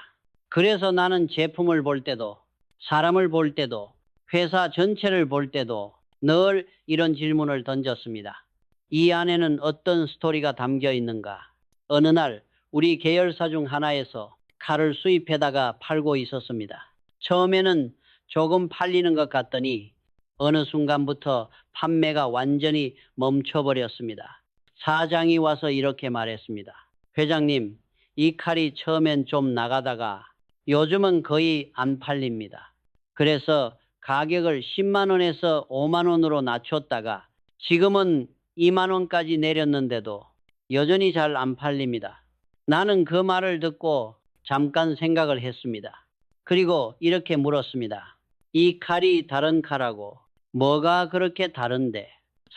그래서 나는 제품을 볼 때도, 사람을 볼 때도, 회사 전체를 볼 때도 늘 이런 질문을 던졌습니다. 이 안에는 어떤 스토리가 담겨 있는가? 어느 날 우리 계열사 중 하나에서 칼을 수입해다가 팔고 있었습니다. 처음에는 조금 팔리는 것 같더니 어느 순간부터 판매가 완전히 멈춰버렸습니다. 사장이 와서 이렇게 말했습니다. 회장님, 이 칼이 처음엔 좀 나가다가 요즘은 거의 안 팔립니다. 그래서 가격을 10만 원에서 5만 원으로 낮췄다가 지금은 2만 원까지 내렸는데도 여전히 잘 안 팔립니다. 나는 그 말을 듣고 잠깐 생각을 했습니다. 그리고 이렇게 물었습니다. 이 칼이 다른 칼하고 뭐가 그렇게 다른데?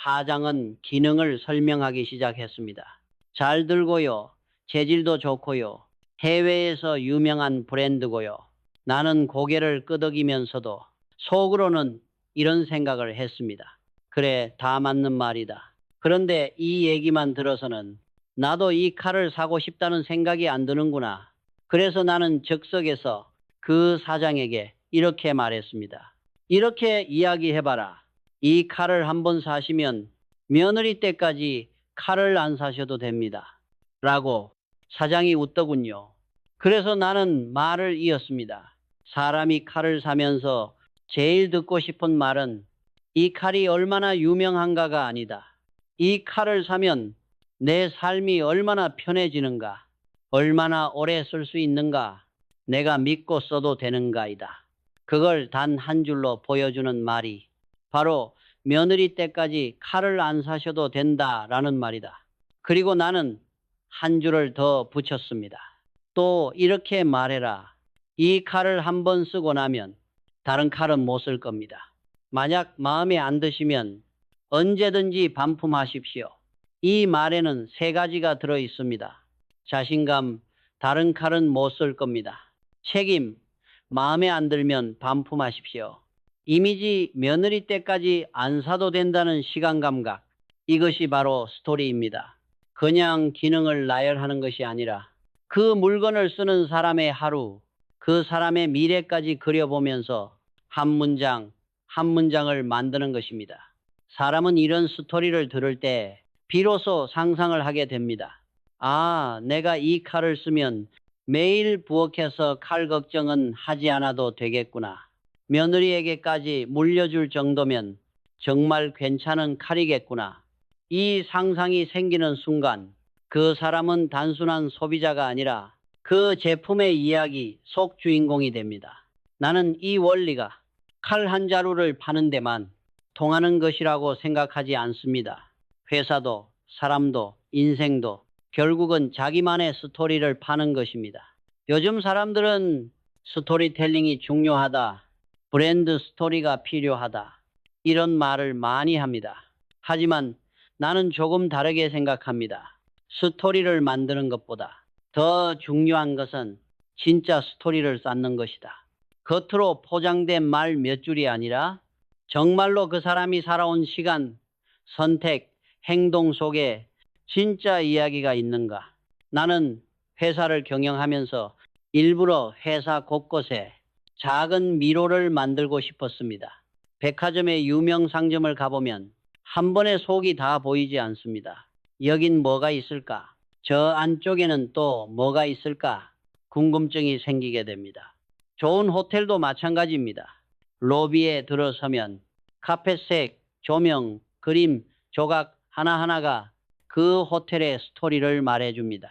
사장은 기능을 설명하기 시작했습니다. 잘 들고요. 재질도 좋고요. 해외에서 유명한 브랜드고요. 나는 고개를 끄덕이면서도 속으로는 이런 생각을 했습니다. 그래, 다 맞는 말이다. 그런데 이 얘기만 들어서는 나도 이 칼을 사고 싶다는 생각이 안 드는구나. 그래서 나는 즉석에서 그 사장에게 이렇게 말했습니다. 이렇게 이야기해봐라. 이 칼을 한번 사시면 며느리 때까지 칼을 안 사셔도 됩니다. 라고 사장이 웃더군요. 그래서 나는 말을 이었습니다. 사람이 칼을 사면서 제일 듣고 싶은 말은 이 칼이 얼마나 유명한가가 아니다. 이 칼을 사면 내 삶이 얼마나 편해지는가, 얼마나 오래 쓸 수 있는가, 내가 믿고 써도 되는가이다. 그걸 단 한 줄로 보여주는 말이 바로 며느리 때까지 칼을 안 사셔도 된다라는 말이다. 그리고 나는 한 줄을 더 붙였습니다. 또 이렇게 말해라. 이 칼을 한 번 쓰고 나면 다른 칼은 못 쓸 겁니다. 만약 마음에 안 드시면 언제든지 반품하십시오. 이 말에는 세 가지가 들어 있습니다. 자신감, 다른 칼은 못 쓸 겁니다. 책임, 마음에 안 들면 반품하십시오. 이미지, 며느리 때까지 안 사도 된다는 시간 감각. 이것이 바로 스토리입니다. 그냥 기능을 나열하는 것이 아니라 그 물건을 쓰는 사람의 하루, 그 사람의 미래까지 그려보면서 한 문장, 한 문장을 만드는 것입니다. 사람은 이런 스토리를 들을 때 비로소 상상을 하게 됩니다. 아, 내가 이 칼을 쓰면 매일 부엌에서 칼 걱정은 하지 않아도 되겠구나. 며느리에게까지 물려줄 정도면 정말 괜찮은 칼이겠구나. 이 상상이 생기는 순간 그 사람은 단순한 소비자가 아니라 그 제품의 이야기 속 주인공이 됩니다. 나는 이 원리가 칼 한 자루를 파는 데만 통하는 것이라고 생각하지 않습니다. 회사도, 사람도, 인생도 결국은 자기만의 스토리를 파는 것입니다. 요즘 사람들은 스토리텔링이 중요하다, 브랜드 스토리가 필요하다, 이런 말을 많이 합니다. 하지만 나는 조금 다르게 생각합니다. 스토리를 만드는 것보다 더 중요한 것은 진짜 스토리를 쌓는 것이다. 겉으로 포장된 말 몇 줄이 아니라 정말로 그 사람이 살아온 시간, 선택, 행동 속에 진짜 이야기가 있는가? 나는 회사를 경영하면서 일부러 회사 곳곳에 작은 미로를 만들고 싶었습니다. 백화점의 유명 상점을 가보면 한 번에 속이 다 보이지 않습니다. 여긴 뭐가 있을까? 저 안쪽에는 또 뭐가 있을까? 궁금증이 생기게 됩니다. 좋은 호텔도 마찬가지입니다. 로비에 들어서면 카펫색, 조명, 그림, 조각 하나하나가 그 호텔의 스토리를 말해줍니다.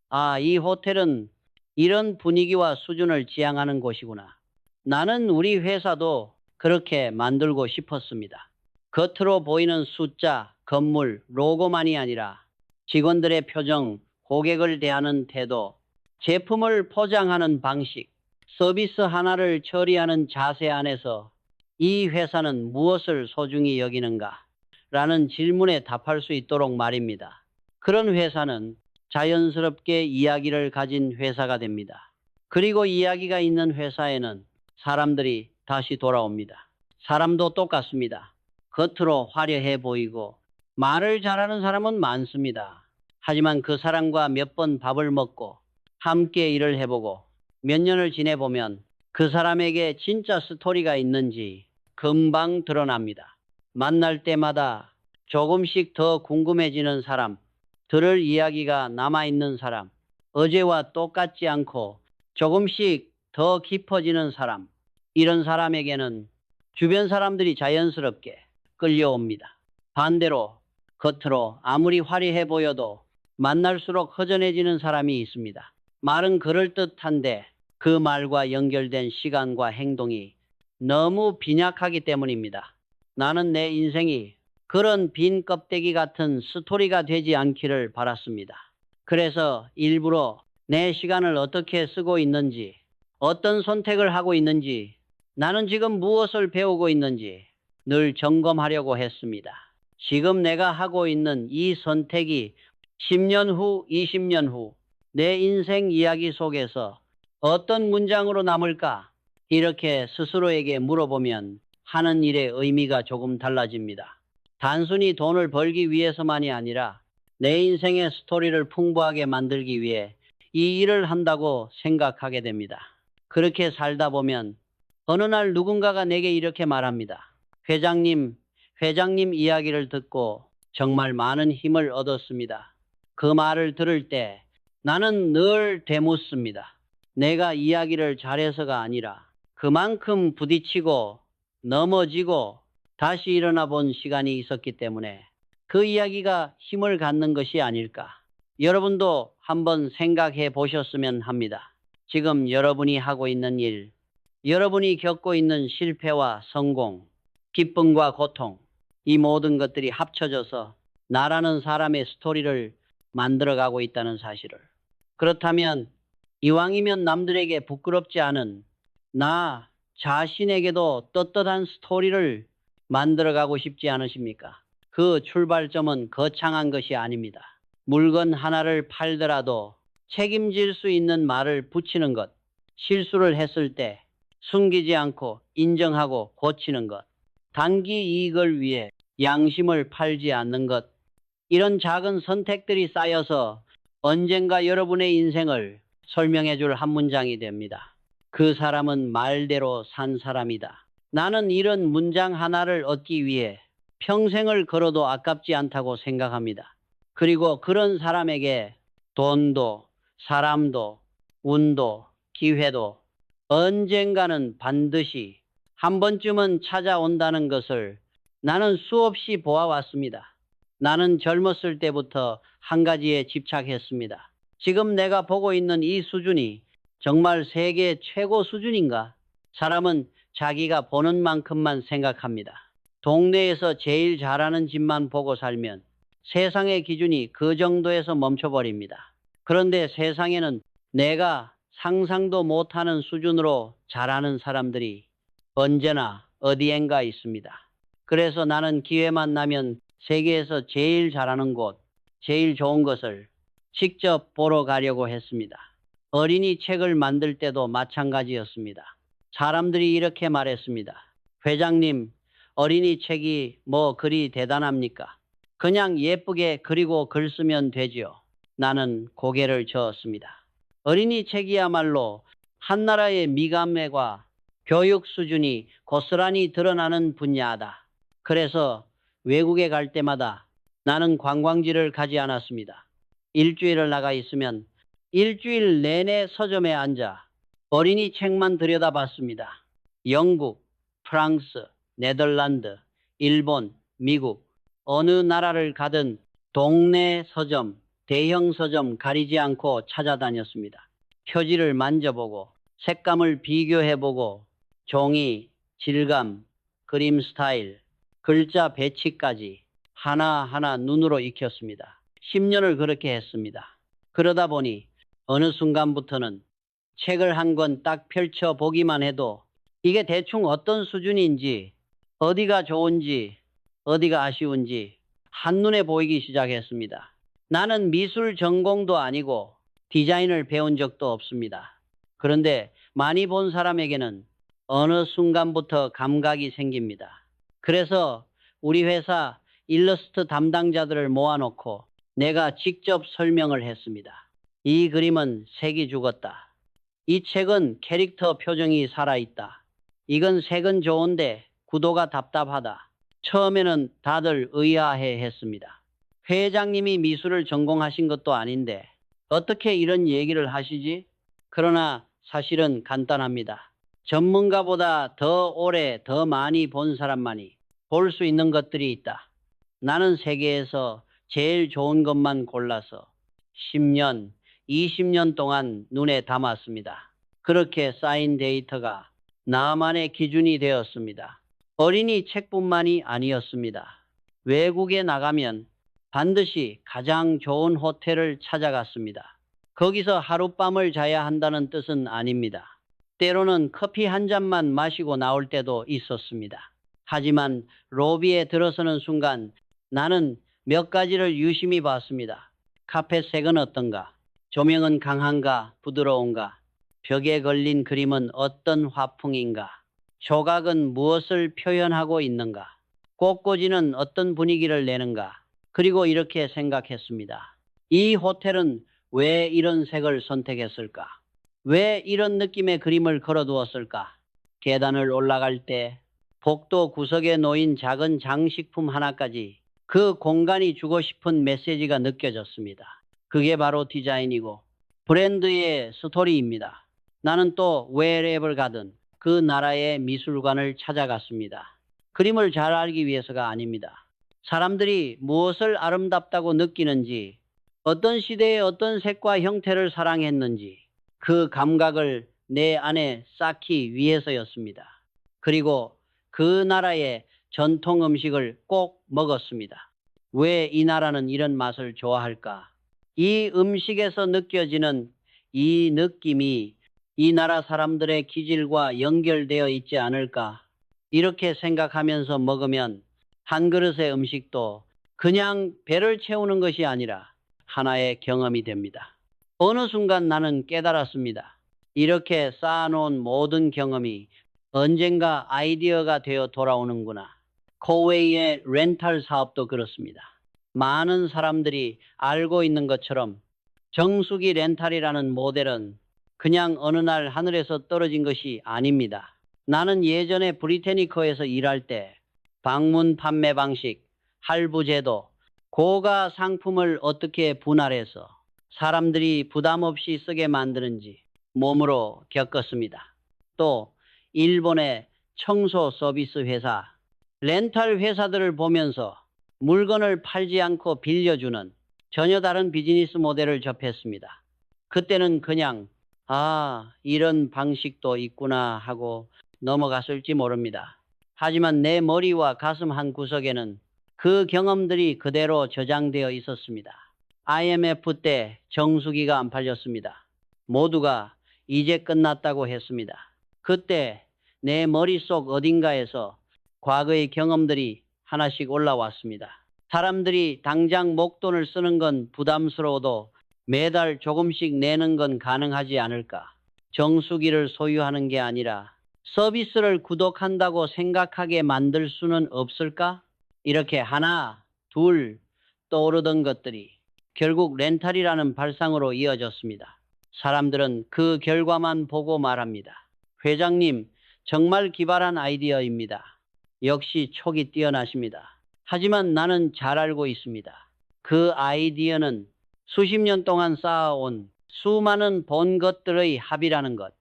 아, 이 호텔은 이런 분위기와 수준을 지향하는 곳이구나. 나는 우리 회사도 그렇게 만들고 싶었습니다. 겉으로 보이는 숫자, 건물, 로고만이 아니라 직원들의 표정, 고객을 대하는 태도, 제품을 포장하는 방식, 서비스 하나를 처리하는 자세 안에서 이 회사는 무엇을 소중히 여기는가? 라는 질문에 답할 수 있도록 말입니다. 그런 회사는 자연스럽게 이야기를 가진 회사가 됩니다. 그리고 이야기가 있는 회사에는 사람들이 다시 돌아옵니다. 사람도 똑같습니다. 겉으로 화려해 보이고 말을 잘하는 사람은 많습니다. 하지만 그 사람과 몇 번 밥을 먹고 함께 일을 해보고 몇 년을 지내보면 그 사람에게 진짜 스토리가 있는지 금방 드러납니다. 만날 때마다 조금씩 더 궁금해지는 사람, 들을 이야기가 남아있는 사람, 어제와 똑같지 않고 조금씩 더 깊어지는 사람, 이런 사람에게는 주변 사람들이 자연스럽게 끌려옵니다. 반대로 겉으로 아무리 화려해 보여도 만날수록 허전해지는 사람이 있습니다. 말은 그럴듯한데 그 말과 연결된 시간과 행동이 너무 빈약하기 때문입니다. 나는 내 인생이 그런 빈 껍데기 같은 스토리가 되지 않기를 바랐습니다. 그래서 일부러 내 시간을 어떻게 쓰고 있는지, 어떤 선택을 하고 있는지, 나는 지금 무엇을 배우고 있는지 늘 점검하려고 했습니다. 지금 내가 하고 있는 이 선택이 10년 후, 20년 후 내 인생 이야기 속에서 어떤 문장으로 남을까? 이렇게 스스로에게 물어보면 하는 일의 의미가 조금 달라집니다. 단순히 돈을 벌기 위해서만이 아니라 내 인생의 스토리를 풍부하게 만들기 위해 이 일을 한다고 생각하게 됩니다. 그렇게 살다 보면 어느 날 누군가가 내게 이렇게 말합니다. 회장님 이야기를 듣고 정말 많은 힘을 얻었습니다. 그 말을 들을 때 나는 늘 되묻습니다. 내가 이야기를 잘해서가 아니라 그만큼 부딪히고 넘어지고 다시 일어나 본 시간이 있었기 때문에 그 이야기가 힘을 갖는 것이 아닐까. 여러분도 한번 생각해 보셨으면 합니다. 지금 여러분이 하고 있는 일, 여러분이 겪고 있는 실패와 성공, 기쁨과 고통, 이 모든 것들이 합쳐져서 나라는 사람의 스토리를 만들어가고 있다는 사실을. 그렇다면 이왕이면 남들에게 부끄럽지 않은 나 자신에게도 떳떳한 스토리를 만들어가고 싶지 않으십니까? 그 출발점은 거창한 것이 아닙니다. 물건 하나를 팔더라도 책임질 수 있는 말을 붙이는 것, 실수를 했을 때 숨기지 않고 인정하고 고치는 것, 단기 이익을 위해 양심을 팔지 않는 것, 이런 작은 선택들이 쌓여서 언젠가 여러분의 인생을 설명해 줄 한 문장이 됩니다. 그 사람은 말대로 산 사람이다. 나는 이런 문장 하나를 얻기 위해 평생을 걸어도 아깝지 않다고 생각합니다. 그리고 그런 사람에게 돈도, 사람도, 운도, 기회도 언젠가는 반드시 한 번쯤은 찾아온다는 것을 나는 수없이 보아왔습니다. 나는 젊었을 때부터 한 가지에 집착했습니다. 지금 내가 보고 있는 이 수준이 정말 세계 최고 수준인가? 사람은 자기가 보는 만큼만 생각합니다. 동네에서 제일 잘하는 집만 보고 살면 세상의 기준이 그 정도에서 멈춰버립니다. 그런데 세상에는 내가 상상도 못하는 수준으로 잘하는 사람들이 언제나 어디엔가 있습니다. 그래서 나는 기회만 나면 세계에서 제일 잘하는 곳, 제일 좋은 것을 직접 보러 가려고 했습니다. 어린이 책을 만들 때도 마찬가지였습니다. 사람들이 이렇게 말했습니다. 회장님, 어린이 책이 뭐 그리 대단합니까? 그냥 예쁘게 그리고 글 쓰면 되지요. 나는 고개를 저었습니다. 어린이 책이야말로 한나라의 미감과 교육 수준이 고스란히 드러나는 분야다. 그래서 외국에 갈 때마다 나는 관광지를 가지 않았습니다. 일주일을 나가 있으면 일주일 내내 서점에 앉아 어린이 책만 들여다봤습니다. 영국, 프랑스, 네덜란드, 일본, 미국, 어느 나라를 가든 동네 서점, 대형 서점 가리지 않고 찾아다녔습니다. 표지를 만져보고 색감을 비교해보고 종이, 질감, 그림 스타일, 글자 배치까지 하나하나 눈으로 익혔습니다. 10년을 그렇게 했습니다. 그러다 보니 어느 순간부터는 책을 한 권 딱 펼쳐보기만 해도 이게 대충 어떤 수준인지, 어디가 좋은지, 어디가 아쉬운지 한눈에 보이기 시작했습니다. 나는 미술 전공도 아니고 디자인을 배운 적도 없습니다. 그런데 많이 본 사람에게는 어느 순간부터 감각이 생깁니다. 그래서 우리 회사 일러스트 담당자들을 모아놓고 내가 직접 설명을 했습니다. 이 그림은 색이 죽었다. 이 책은 캐릭터 표정이 살아있다. 이건 색은 좋은데 구도가 답답하다. 처음에는 다들 의아해 했습니다. 회장님이 미술을 전공하신 것도 아닌데 어떻게 이런 얘기를 하시지? 그러나 사실은 간단합니다. 전문가보다 더 오래, 더 많이 본 사람만이 볼 수 있는 것들이 있다. 나는 세계에서 제일 좋은 것만 골라서 10년, 20년 동안 눈에 담았습니다. 그렇게 쌓인 데이터가 나만의 기준이 되었습니다. 어린이 책뿐만이 아니었습니다. 외국에 나가면 반드시 가장 좋은 호텔을 찾아갔습니다. 거기서 하룻밤을 자야 한다는 뜻은 아닙니다. 때로는 커피 한 잔만 마시고 나올 때도 있었습니다. 하지만 로비에 들어서는 순간 나는 몇 가지를 유심히 봤습니다. 카펫 색은 어떤가? 조명은 강한가? 부드러운가? 벽에 걸린 그림은 어떤 화풍인가? 조각은 무엇을 표현하고 있는가? 꽃꽂이는 어떤 분위기를 내는가? 그리고 이렇게 생각했습니다. 이 호텔은 왜 이런 색을 선택했을까? 왜 이런 느낌의 그림을 걸어두었을까? 계단을 올라갈 때 복도 구석에 놓인 작은 장식품 하나까지 그 공간이 주고 싶은 메시지가 느껴졌습니다. 그게 바로 디자인이고 브랜드의 스토리입니다. 나는 또 wherever 가든 그 나라의 미술관을 찾아갔습니다. 그림을 잘 알기 위해서가 아닙니다. 사람들이 무엇을 아름답다고 느끼는지, 어떤 시대의 어떤 색과 형태를 사랑했는지 그 감각을 내 안에 쌓기 위해서였습니다. 그리고 그 나라의 전통 음식을 꼭 먹었습니다. 왜 이 나라는 이런 맛을 좋아할까? 이 음식에서 느껴지는 이 느낌이 이 나라 사람들의 기질과 연결되어 있지 않을까? 이렇게 생각하면서 먹으면 한 그릇의 음식도 그냥 배를 채우는 것이 아니라 하나의 경험이 됩니다. 어느 순간 나는 깨달았습니다. 이렇게 쌓아놓은 모든 경험이 언젠가 아이디어가 되어 돌아오는구나. 코웨이의 렌탈 사업도 그렇습니다. 많은 사람들이 알고 있는 것처럼 정수기 렌탈이라는 모델은 그냥 어느 날 하늘에서 떨어진 것이 아닙니다. 나는 예전에 브리테니커에서 일할 때 방문 판매 방식, 할부 제도, 고가 상품을 어떻게 분할해서 사람들이 부담 없이 쓰게 만드는지 몸으로 겪었습니다. 또 일본의 청소 서비스 회사, 렌탈 회사들을 보면서 물건을 팔지 않고 빌려주는 전혀 다른 비즈니스 모델을 접했습니다. 그때는 그냥 이런 방식도 있구나 하고 넘어갔을지 모릅니다. 하지만 내 머리와 가슴 한 구석에는 그 경험들이 그대로 저장되어 있었습니다. IMF 때 정수기가 안 팔렸습니다. 모두가 이제 끝났다고 했습니다. 그때 내 머릿속 어딘가에서 과거의 경험들이 하나씩 올라왔습니다. 사람들이 당장 목돈을 쓰는 건 부담스러워도 매달 조금씩 내는 건 가능하지 않을까? 정수기를 소유하는 게 아니라 서비스를 구독한다고 생각하게 만들 수는 없을까? 이렇게 하나, 둘 떠오르던 것들이 결국 렌탈이라는 발상으로 이어졌습니다. 사람들은 그 결과만 보고 말합니다. 회장님, 정말 기발한 아이디어입니다. 역시 촉이 뛰어나십니다. 하지만 나는 잘 알고 있습니다. 그 아이디어는 수십 년 동안 쌓아온 수많은 본 것들의 합이라는 것.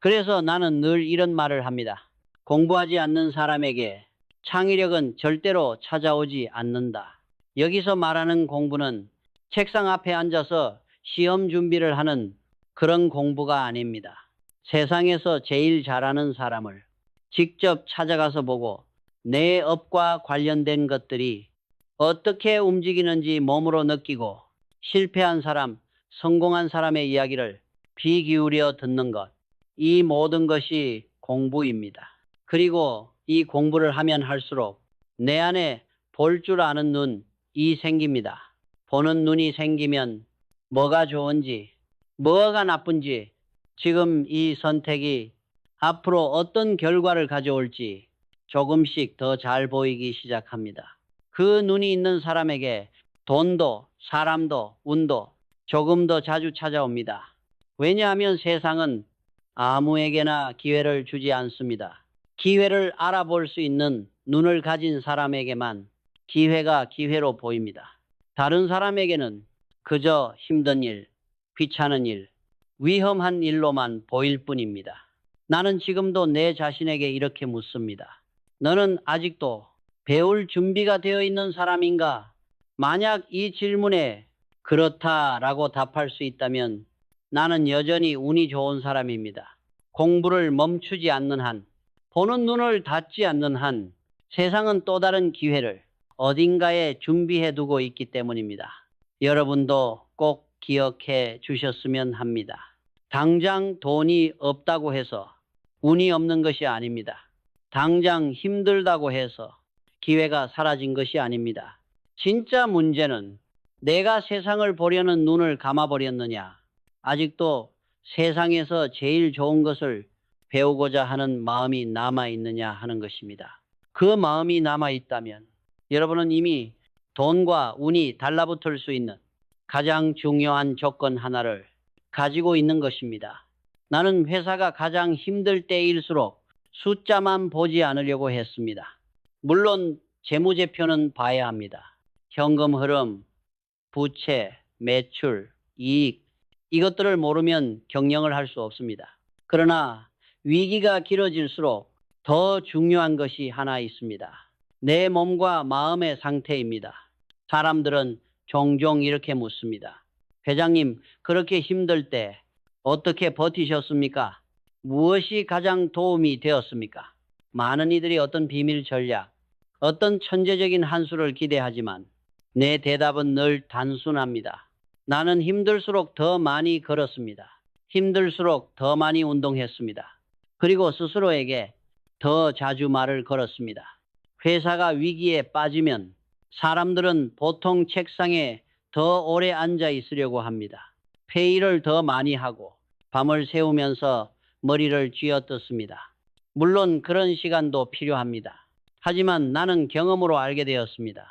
그래서 나는 늘 이런 말을 합니다. 공부하지 않는 사람에게 창의력은 절대로 찾아오지 않는다. 여기서 말하는 공부는 책상 앞에 앉아서 시험 준비를 하는 그런 공부가 아닙니다. 세상에서 제일 잘하는 사람을 직접 찾아가서 보고 내 업과 관련된 것들이 어떻게 움직이는지 몸으로 느끼고 실패한 사람, 성공한 사람의 이야기를 귀 기울여 듣는 것. 이 모든 것이 공부입니다. 그리고 이 공부를 하면 할수록 내 안에 볼 줄 아는 눈이 생깁니다. 보는 눈이 생기면 뭐가 좋은지, 뭐가 나쁜지, 지금 이 선택이 앞으로 어떤 결과를 가져올지 조금씩 더 잘 보이기 시작합니다. 그 눈이 있는 사람에게 돈도 사람도 운도 조금 더 자주 찾아옵니다. 왜냐하면 세상은 아무에게나 기회를 주지 않습니다. 기회를 알아볼 수 있는 눈을 가진 사람에게만 기회가 기회로 보입니다. 다른 사람에게는 그저 힘든 일, 귀찮은 일, 위험한 일로만 보일 뿐입니다. 나는 지금도 내 자신에게 이렇게 묻습니다. 너는 아직도 배울 준비가 되어 있는 사람인가? 만약 이 질문에 그렇다라고 답할 수 있다면 나는 여전히 운이 좋은 사람입니다. 공부를 멈추지 않는 한, 보는 눈을 닫지 않는 한, 세상은 또 다른 기회를 어딘가에 준비해 두고 있기 때문입니다. 여러분도 꼭 기억해 주셨으면 합니다. 당장 돈이 없다고 해서 운이 없는 것이 아닙니다. 당장 힘들다고 해서 기회가 사라진 것이 아닙니다. 진짜 문제는 내가 세상을 보려는 눈을 감아버렸느냐, 아직도 세상에서 제일 좋은 것을 배우고자 하는 마음이 남아있느냐 하는 것입니다. 그 마음이 남아있다면 여러분은 이미 돈과 운이 달라붙을 수 있는 가장 중요한 조건 하나를 가지고 있는 것입니다. 나는 회사가 가장 힘들 때일수록 숫자만 보지 않으려고 했습니다. 물론 재무제표는 봐야 합니다. 현금 흐름, 부채, 매출, 이익, 이것들을 모르면 경영을 할 수 없습니다. 그러나 위기가 길어질수록 더 중요한 것이 하나 있습니다. 내 몸과 마음의 상태입니다. 사람들은 종종 이렇게 묻습니다. 회장님, 그렇게 힘들 때 어떻게 버티셨습니까? 무엇이 가장 도움이 되었습니까? 많은 이들이 어떤 비밀 전략, 어떤 천재적인 한 수를 기대하지만 내 대답은 늘 단순합니다. 나는 힘들수록 더 많이 걸었습니다. 힘들수록 더 많이 운동했습니다. 그리고 스스로에게 더 자주 말을 걸었습니다. 회사가 위기에 빠지면 사람들은 보통 책상에 더 오래 앉아 있으려고 합니다. 회의를 더 많이 하고 밤을 새우면서 머리를 쥐어뜯습니다. 물론 그런 시간도 필요합니다. 하지만 나는 경험으로 알게 되었습니다.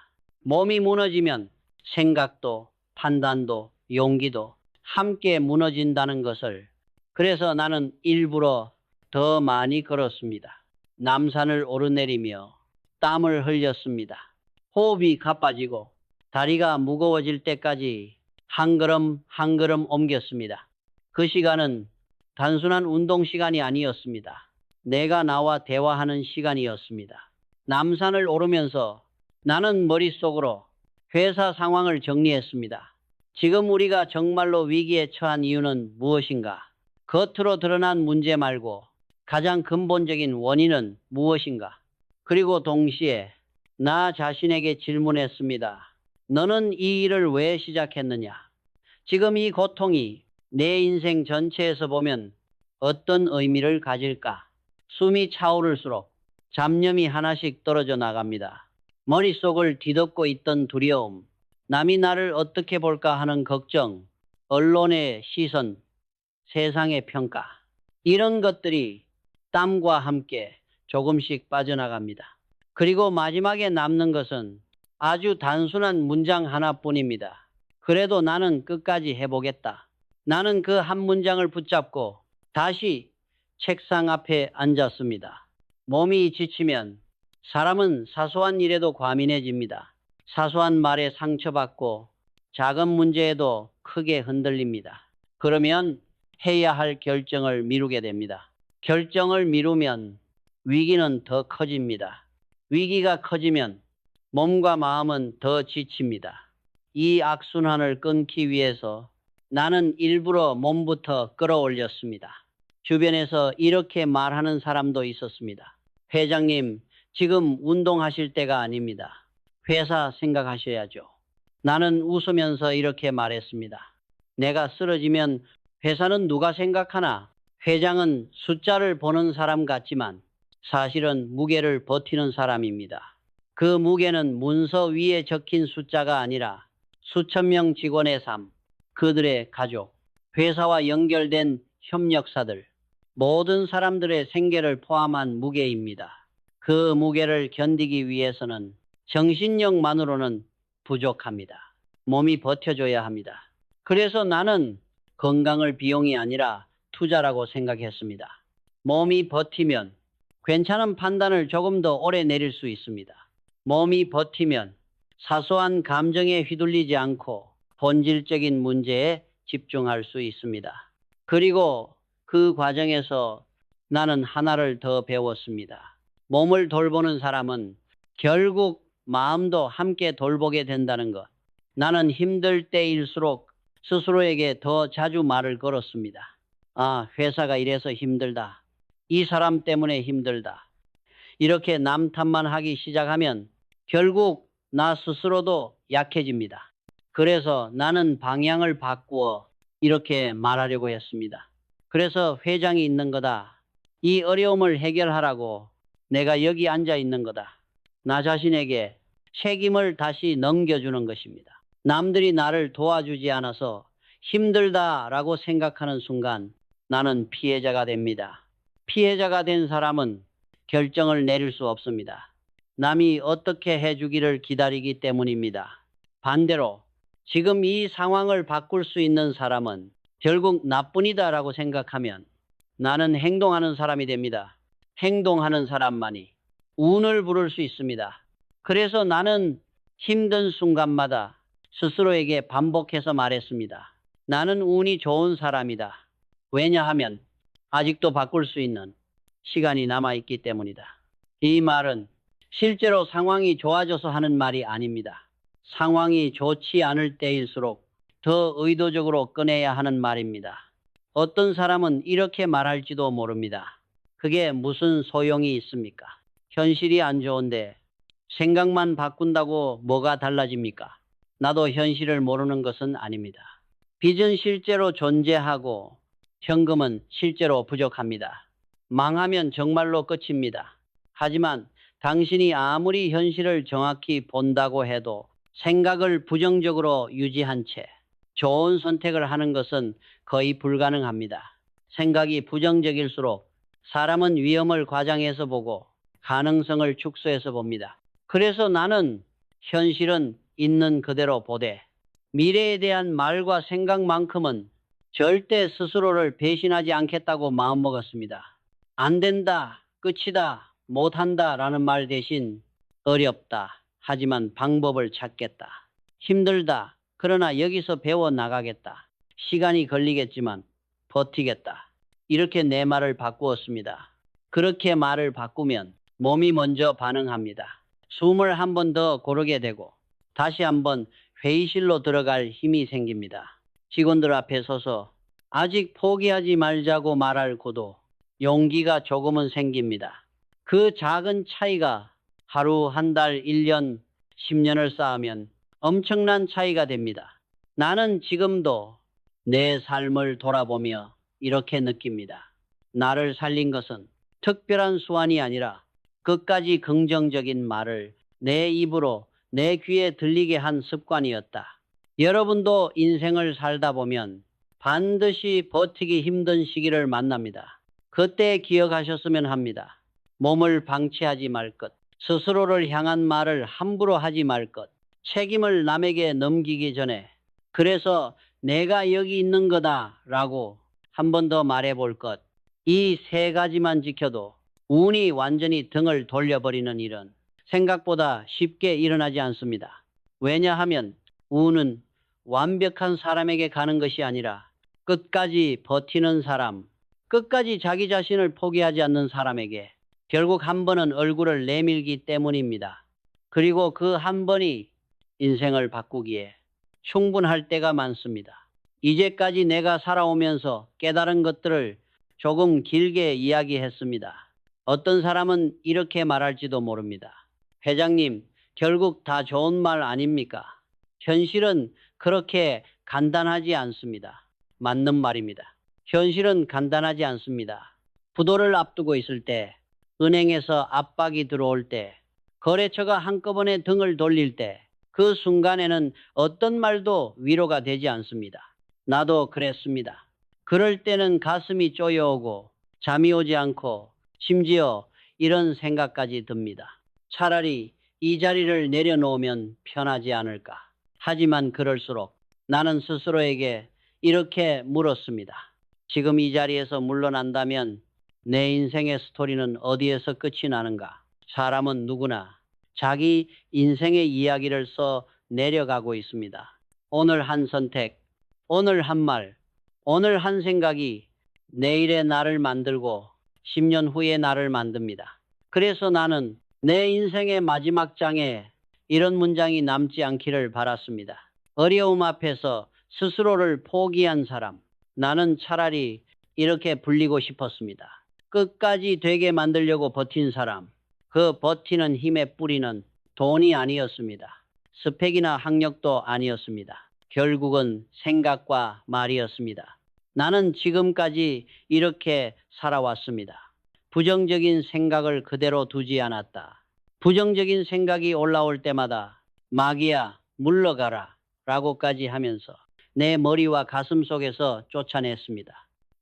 몸이 무너지면 생각도, 판단도, 용기도 함께 무너진다는 것을. 그래서 나는 일부러 더 많이 걸었습니다. 남산을 오르내리며 땀을 흘렸습니다. 호흡이 가빠지고 다리가 무거워질 때까지 한 걸음 한 걸음 옮겼습니다. 그 시간은 단순한 운동 시간이 아니었습니다. 내가 나와 대화하는 시간이었습니다. 남산을 오르면서 나는 머릿속으로 회사 상황을 정리했습니다. 지금 우리가 정말로 위기에 처한 이유는 무엇인가? 겉으로 드러난 문제 말고 가장 근본적인 원인은 무엇인가? 그리고 동시에 나 자신에게 질문했습니다. 너는 이 일을 왜 시작했느냐? 지금 이 고통이 내 인생 전체에서 보면 어떤 의미를 가질까? 숨이 차오를수록 잡념이 하나씩 떨어져 나갑니다. 머릿속을 뒤덮고 있던 두려움, 남이 나를 어떻게 볼까 하는 걱정, 언론의 시선, 세상의 평가, 이런 것들이 땀과 함께 조금씩 빠져나갑니다. 그리고 마지막에 남는 것은 아주 단순한 문장 하나뿐입니다. 그래도 나는 끝까지 해보겠다. 나는 그 한 문장을 붙잡고 다시 책상 앞에 앉았습니다. 몸이 지치면 사람은 사소한 일에도 과민해집니다. 사소한 말에 상처받고 작은 문제에도 크게 흔들립니다. 그러면 해야 할 결정을 미루게 됩니다. 결정을 미루면 위기는 더 커집니다. 위기가 커지면 몸과 마음은 더 지칩니다. 이 악순환을 끊기 위해서 나는 일부러 몸부터 끌어올렸습니다. 주변에서 이렇게 말하는 사람도 있었습니다. 회장님, 지금 운동하실 때가 아닙니다. 회사 생각하셔야죠. 나는 웃으면서 이렇게 말했습니다. 내가 쓰러지면 회사는 누가 생각하나? 회장은 숫자를 보는 사람 같지만 사실은 무게를 버티는 사람입니다. 그 무게는 문서 위에 적힌 숫자가 아니라 수천 명 직원의 삶, 그들의 가족, 회사와 연결된 협력사들, 모든 사람들의 생계를 포함한 무게입니다. 그 무게를 견디기 위해서는 정신력만으로는 부족합니다. 몸이 버텨줘야 합니다. 그래서 나는 건강을 비용이 아니라 투자라고 생각했습니다. 몸이 버티면 괜찮은 판단을 조금 더 오래 내릴 수 있습니다. 몸이 버티면 사소한 감정에 휘둘리지 않고 본질적인 문제에 집중할 수 있습니다. 그리고 그 과정에서 나는 하나를 더 배웠습니다. 몸을 돌보는 사람은 결국 마음도 함께 돌보게 된다는 것. 나는 힘들 때일수록 스스로에게 더 자주 말을 걸었습니다. 아, 회사가 이래서 힘들다. 이 사람 때문에 힘들다. 이렇게 남 탓만 하기 시작하면 결국 나 스스로도 약해집니다. 그래서 나는 방향을 바꾸어 이렇게 말하려고 했습니다. 그래서 회장이 있는 거다. 이 어려움을 해결하라고 내가 여기 앉아 있는 거다. 나 자신에게 책임을 다시 넘겨주는 것입니다. 남들이 나를 도와주지 않아서 힘들다라고 생각하는 순간 나는 피해자가 됩니다. 피해자가 된 사람은 결정을 내릴 수 없습니다. 남이 어떻게 해주기를 기다리기 때문입니다. 반대로 지금 이 상황을 바꿀 수 있는 사람은 결국 나뿐이다라고 생각하면 나는 행동하는 사람이 됩니다. 행동하는 사람만이 운을 부를 수 있습니다. 그래서 나는 힘든 순간마다 스스로에게 반복해서 말했습니다. 나는 운이 좋은 사람이다. 왜냐하면 아직도 바꿀 수 있는 시간이 남아있기 때문이다. 이 말은 실제로 상황이 좋아져서 하는 말이 아닙니다. 상황이 좋지 않을 때일수록 더 의도적으로 꺼내야 하는 말입니다. 어떤 사람은 이렇게 말할지도 모릅니다. 그게 무슨 소용이 있습니까? 현실이 안 좋은데 생각만 바꾼다고 뭐가 달라집니까? 나도 현실을 모르는 것은 아닙니다. 빚은 실제로 존재하고 현금은 실제로 부족합니다. 망하면 정말로 끝입니다. 하지만 당신이 아무리 현실을 정확히 본다고 해도 생각을 부정적으로 유지한 채 좋은 선택을 하는 것은 거의 불가능합니다. 생각이 부정적일수록 사람은 위험을 과장해서 보고 가능성을 축소해서 봅니다. 그래서 나는 현실은 있는 그대로 보되 미래에 대한 말과 생각만큼은 절대 스스로를 배신하지 않겠다고 마음먹었습니다. 안 된다, 끝이다, 못한다 라는 말 대신 어렵다, 하지만 방법을 찾겠다. 힘들다, 그러나 여기서 배워나가겠다. 시간이 걸리겠지만 버티겠다. 이렇게 내 말을 바꾸었습니다. 그렇게 말을 바꾸면 몸이 먼저 반응합니다. 숨을 한 번 더 고르게 되고 다시 한번 회의실로 들어갈 힘이 생깁니다. 직원들 앞에 서서 아직 포기하지 말자고 말할 고도, 용기가 조금은 생깁니다. 그 작은 차이가 하루, 한 달, 1년, 10년을 쌓으면 엄청난 차이가 됩니다. 나는 지금도 내 삶을 돌아보며 이렇게 느낍니다. 나를 살린 것은 특별한 수완이 아니라 끝까지 긍정적인 말을 내 입으로 내 귀에 들리게 한 습관이었다. 여러분도 인생을 살다 보면 반드시 버티기 힘든 시기를 만납니다. 그때 기억하셨으면 합니다. 몸을 방치하지 말 것, 스스로를 향한 말을 함부로 하지 말 것, 책임을 남에게 넘기기 전에 그래서 내가 여기 있는 거다라고 한 번 더 말해볼 것. 이 세 가지만 지켜도 운이 완전히 등을 돌려버리는 일은 생각보다 쉽게 일어나지 않습니다. 왜냐하면 운은 완벽한 사람에게 가는 것이 아니라 끝까지 버티는 사람, 끝까지 자기 자신을 포기하지 않는 사람에게 결국 한 번은 얼굴을 내밀기 때문입니다. 그리고 그 한 번이 인생을 바꾸기에 충분할 때가 많습니다. 이제까지 내가 살아오면서 깨달은 것들을 조금 길게 이야기했습니다. 어떤 사람은 이렇게 말할지도 모릅니다. 회장님, 결국 다 좋은 말 아닙니까? 현실은 그렇게 간단하지 않습니다. 맞는 말입니다. 현실은 간단하지 않습니다. 부도를 앞두고 있을 때, 은행에서 압박이 들어올 때, 거래처가 한꺼번에 등을 돌릴 때, 그 순간에는 어떤 말도 위로가 되지 않습니다. 나도 그랬습니다. 그럴 때는 가슴이 쪼여오고 잠이 오지 않고 심지어 이런 생각까지 듭니다. 차라리 이 자리를 내려놓으면 편하지 않을까. 하지만 그럴수록 나는 스스로에게 이렇게 물었습니다. 지금 이 자리에서 물러난다면 내 인생의 스토리는 어디에서 끝이 나는가? 사람은 누구나 자기 인생의 이야기를 써 내려가고 있습니다. 오늘 한 선택, 오늘 한 말, 오늘 한 생각이 내일의 나를 만들고 10년 후의 나를 만듭니다. 그래서 나는 내 인생의 마지막 장에 이런 문장이 남지 않기를 바랐습니다. 어려움 앞에서 스스로를 포기한 사람. 나는 차라리 이렇게 불리고 싶었습니다. 끝까지 되게 만들려고 버틴 사람. 그 버티는 힘의 뿌리는 돈이 아니었습니다. 스펙이나 학력도 아니었습니다. 결국은 생각과 말이었습니다. 나는 지금까지 이렇게 살아왔습니다. 부정적인 생각을 그대로 두지 않았다. 부정적인 생각이 올라올 때마다 마귀야 물러가라 라고까지 하면서 내 머리와 가슴 속에서 쫓아냈습니다.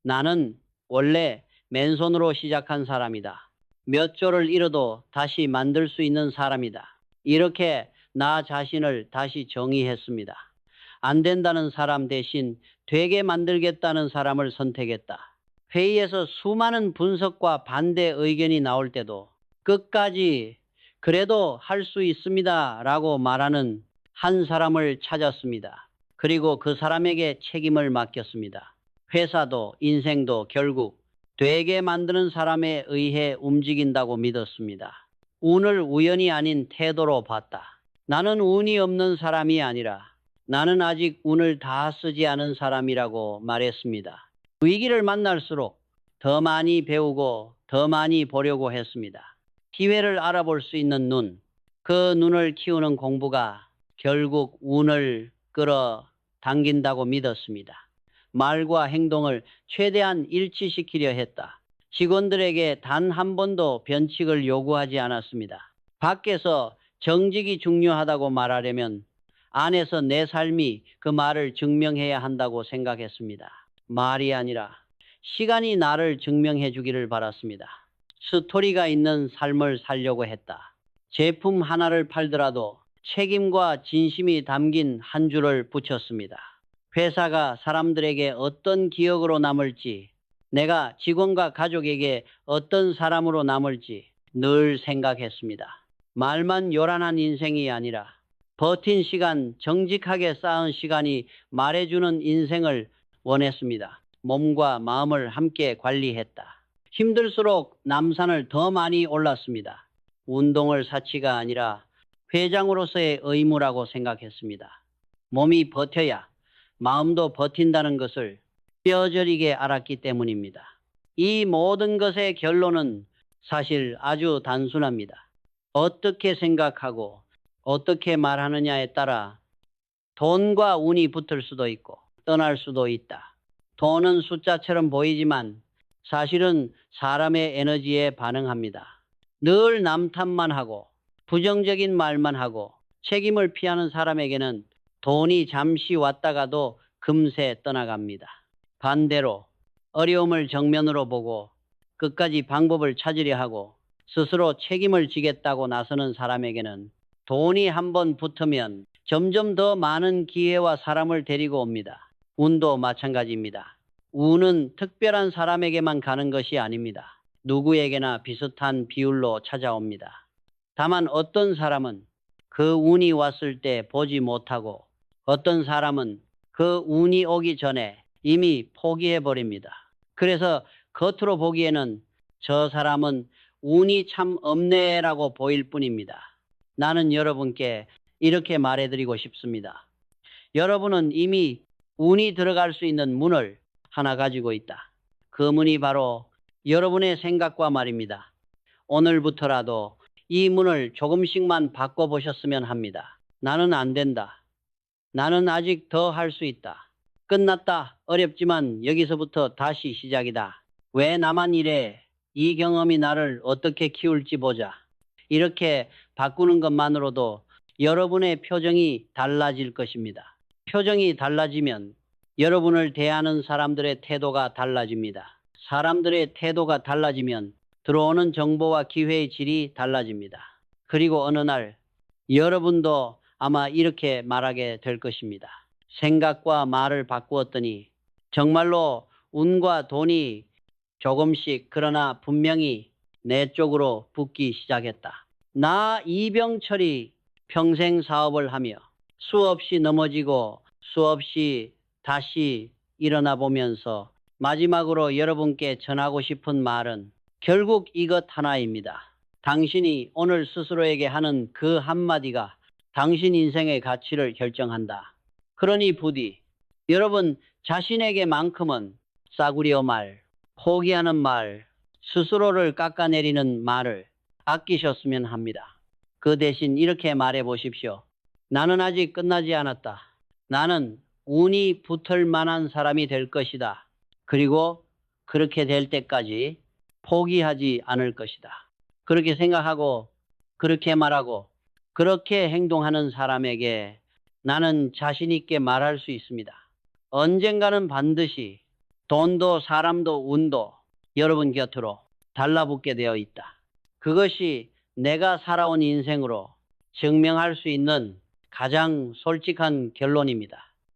나는 원래 맨손으로 시작한 사람이다. 몇 조를 잃어도 다시 만들 수 있는 사람이다. 이렇게 나 자신을 다시 정의했습니다. 안 된다는 사람 대신 되게 만들겠다는 사람을 선택했다. 회의에서 수많은 분석과 반대 의견이 나올 때도 끝까지 그래도 할 수 있습니다 라고 말하는 한 사람을 찾았습니다. 그리고 그 사람에게 책임을 맡겼습니다. 회사도 인생도 결국 되게 만드는 사람에 의해 움직인다고 믿었습니다. 운을 우연이 아닌 태도로 봤다. 나는 운이 없는 사람이 아니라 나는 아직 운을 다 쓰지 않은 사람이라고 말했습니다. 위기를 만날수록 더 많이 배우고 더 많이 보려고 했습니다. 기회를 알아볼 수 있는 눈, 그 눈을 키우는 공부가 결국 운을 끌어당긴다고 믿었습니다. 말과 행동을 최대한 일치시키려 했다. 직원들에게 단 한 번도 변칙을 요구하지 않았습니다. 밖에서 정직이 중요하다고 말하려면 안에서 내 삶이 그 말을 증명해야 한다고 생각했습니다. 말이 아니라 시간이 나를 증명해 주기를 바랐습니다. 스토리가 있는 삶을 살려고 했다. 제품 하나를 팔더라도 책임과 진심이 담긴 한 줄을 붙였습니다. 회사가 사람들에게 어떤 기억으로 남을지, 내가 직원과 가족에게 어떤 사람으로 남을지 늘 생각했습니다. 말만 요란한 인생이 아니라 버틴 시간, 정직하게 쌓은 시간이 말해주는 인생을 원했습니다. 몸과 마음을 함께 관리했다. 힘들수록 남산을 더 많이 올랐습니다. 운동을 사치가 아니라 회장으로서의 의무라고 생각했습니다. 몸이 버텨야 마음도 버틴다는 것을 뼈저리게 알았기 때문입니다. 이 모든 것의 결론은 사실 아주 단순합니다. 어떻게 생각하고 어떻게 말하느냐에 따라 돈과 운이 붙을 수도 있고 떠날 수도 있다. 돈은 숫자처럼 보이지만 사실은 사람의 에너지에 반응합니다. 늘 남 탓만 하고 부정적인 말만 하고 책임을 피하는 사람에게는 돈이 잠시 왔다가도 금세 떠나갑니다. 반대로 어려움을 정면으로 보고 끝까지 방법을 찾으려 하고 스스로 책임을 지겠다고 나서는 사람에게는 돈이 한번 붙으면 점점 더 많은 기회와 사람을 데리고 옵니다. 운도 마찬가지입니다. 운은 특별한 사람에게만 가는 것이 아닙니다. 누구에게나 비슷한 비율로 찾아옵니다. 다만 어떤 사람은 그 운이 왔을 때 보지 못하고 어떤 사람은 그 운이 오기 전에 이미 포기해버립니다. 그래서 겉으로 보기에는 저 사람은 운이 참 없네라고 보일 뿐입니다. 나는 여러분께 이렇게 말해드리고 싶습니다. 여러분은 이미 운이 들어갈 수 있는 문을 하나 가지고 있다. 그 문이 바로 여러분의 생각과 말입니다. 오늘부터라도 이 문을 조금씩만 바꿔보셨으면 합니다. 나는 안 된다. 나는 아직 더 할 수 있다. 끝났다. 어렵지만 여기서부터 다시 시작이다. 왜 나만 이래? 이 경험이 나를 어떻게 키울지 보자. 이렇게 바꾸는 것만으로도 여러분의 표정이 달라질 것입니다. 표정이 달라지면 여러분을 대하는 사람들의 태도가 달라집니다. 사람들의 태도가 달라지면 들어오는 정보와 기회의 질이 달라집니다. 그리고 어느 날 여러분도 아마 이렇게 말하게 될 것입니다. 생각과 말을 바꾸었더니 정말로 운과 돈이 조금씩 그러나 분명히 내 쪽으로 붙기 시작했다. 나 이병철이 평생 사업을 하며 수없이 넘어지고 수없이 다시 일어나 보면서 마지막으로 여러분께 전하고 싶은 말은 결국 이것 하나입니다. 당신이 오늘 스스로에게 하는 그 한마디가 당신 인생의 가치를 결정한다. 그러니 부디 여러분 자신에게만큼은 싸구려 말, 포기하는 말, 스스로를 깎아내리는 말을 아끼셨으면 합니다. 그 대신 이렇게 말해 보십시오. 나는 아직 끝나지 않았다. 나는 운이 붙을 만한 사람이 될 것이다. 그리고 그렇게 될 때까지 포기하지 않을 것이다. 그렇게 생각하고, 그렇게 말하고, 그렇게 행동하는 사람에게 나는 자신 있게 말할 수 있습니다. 언젠가는 반드시 돈도 사람도 운도 여러분 곁으로 달라붙게 되어 있다. 그것이 내가 살아온 인생으로 증명할 수 있는 가장 솔직한 결론입니다.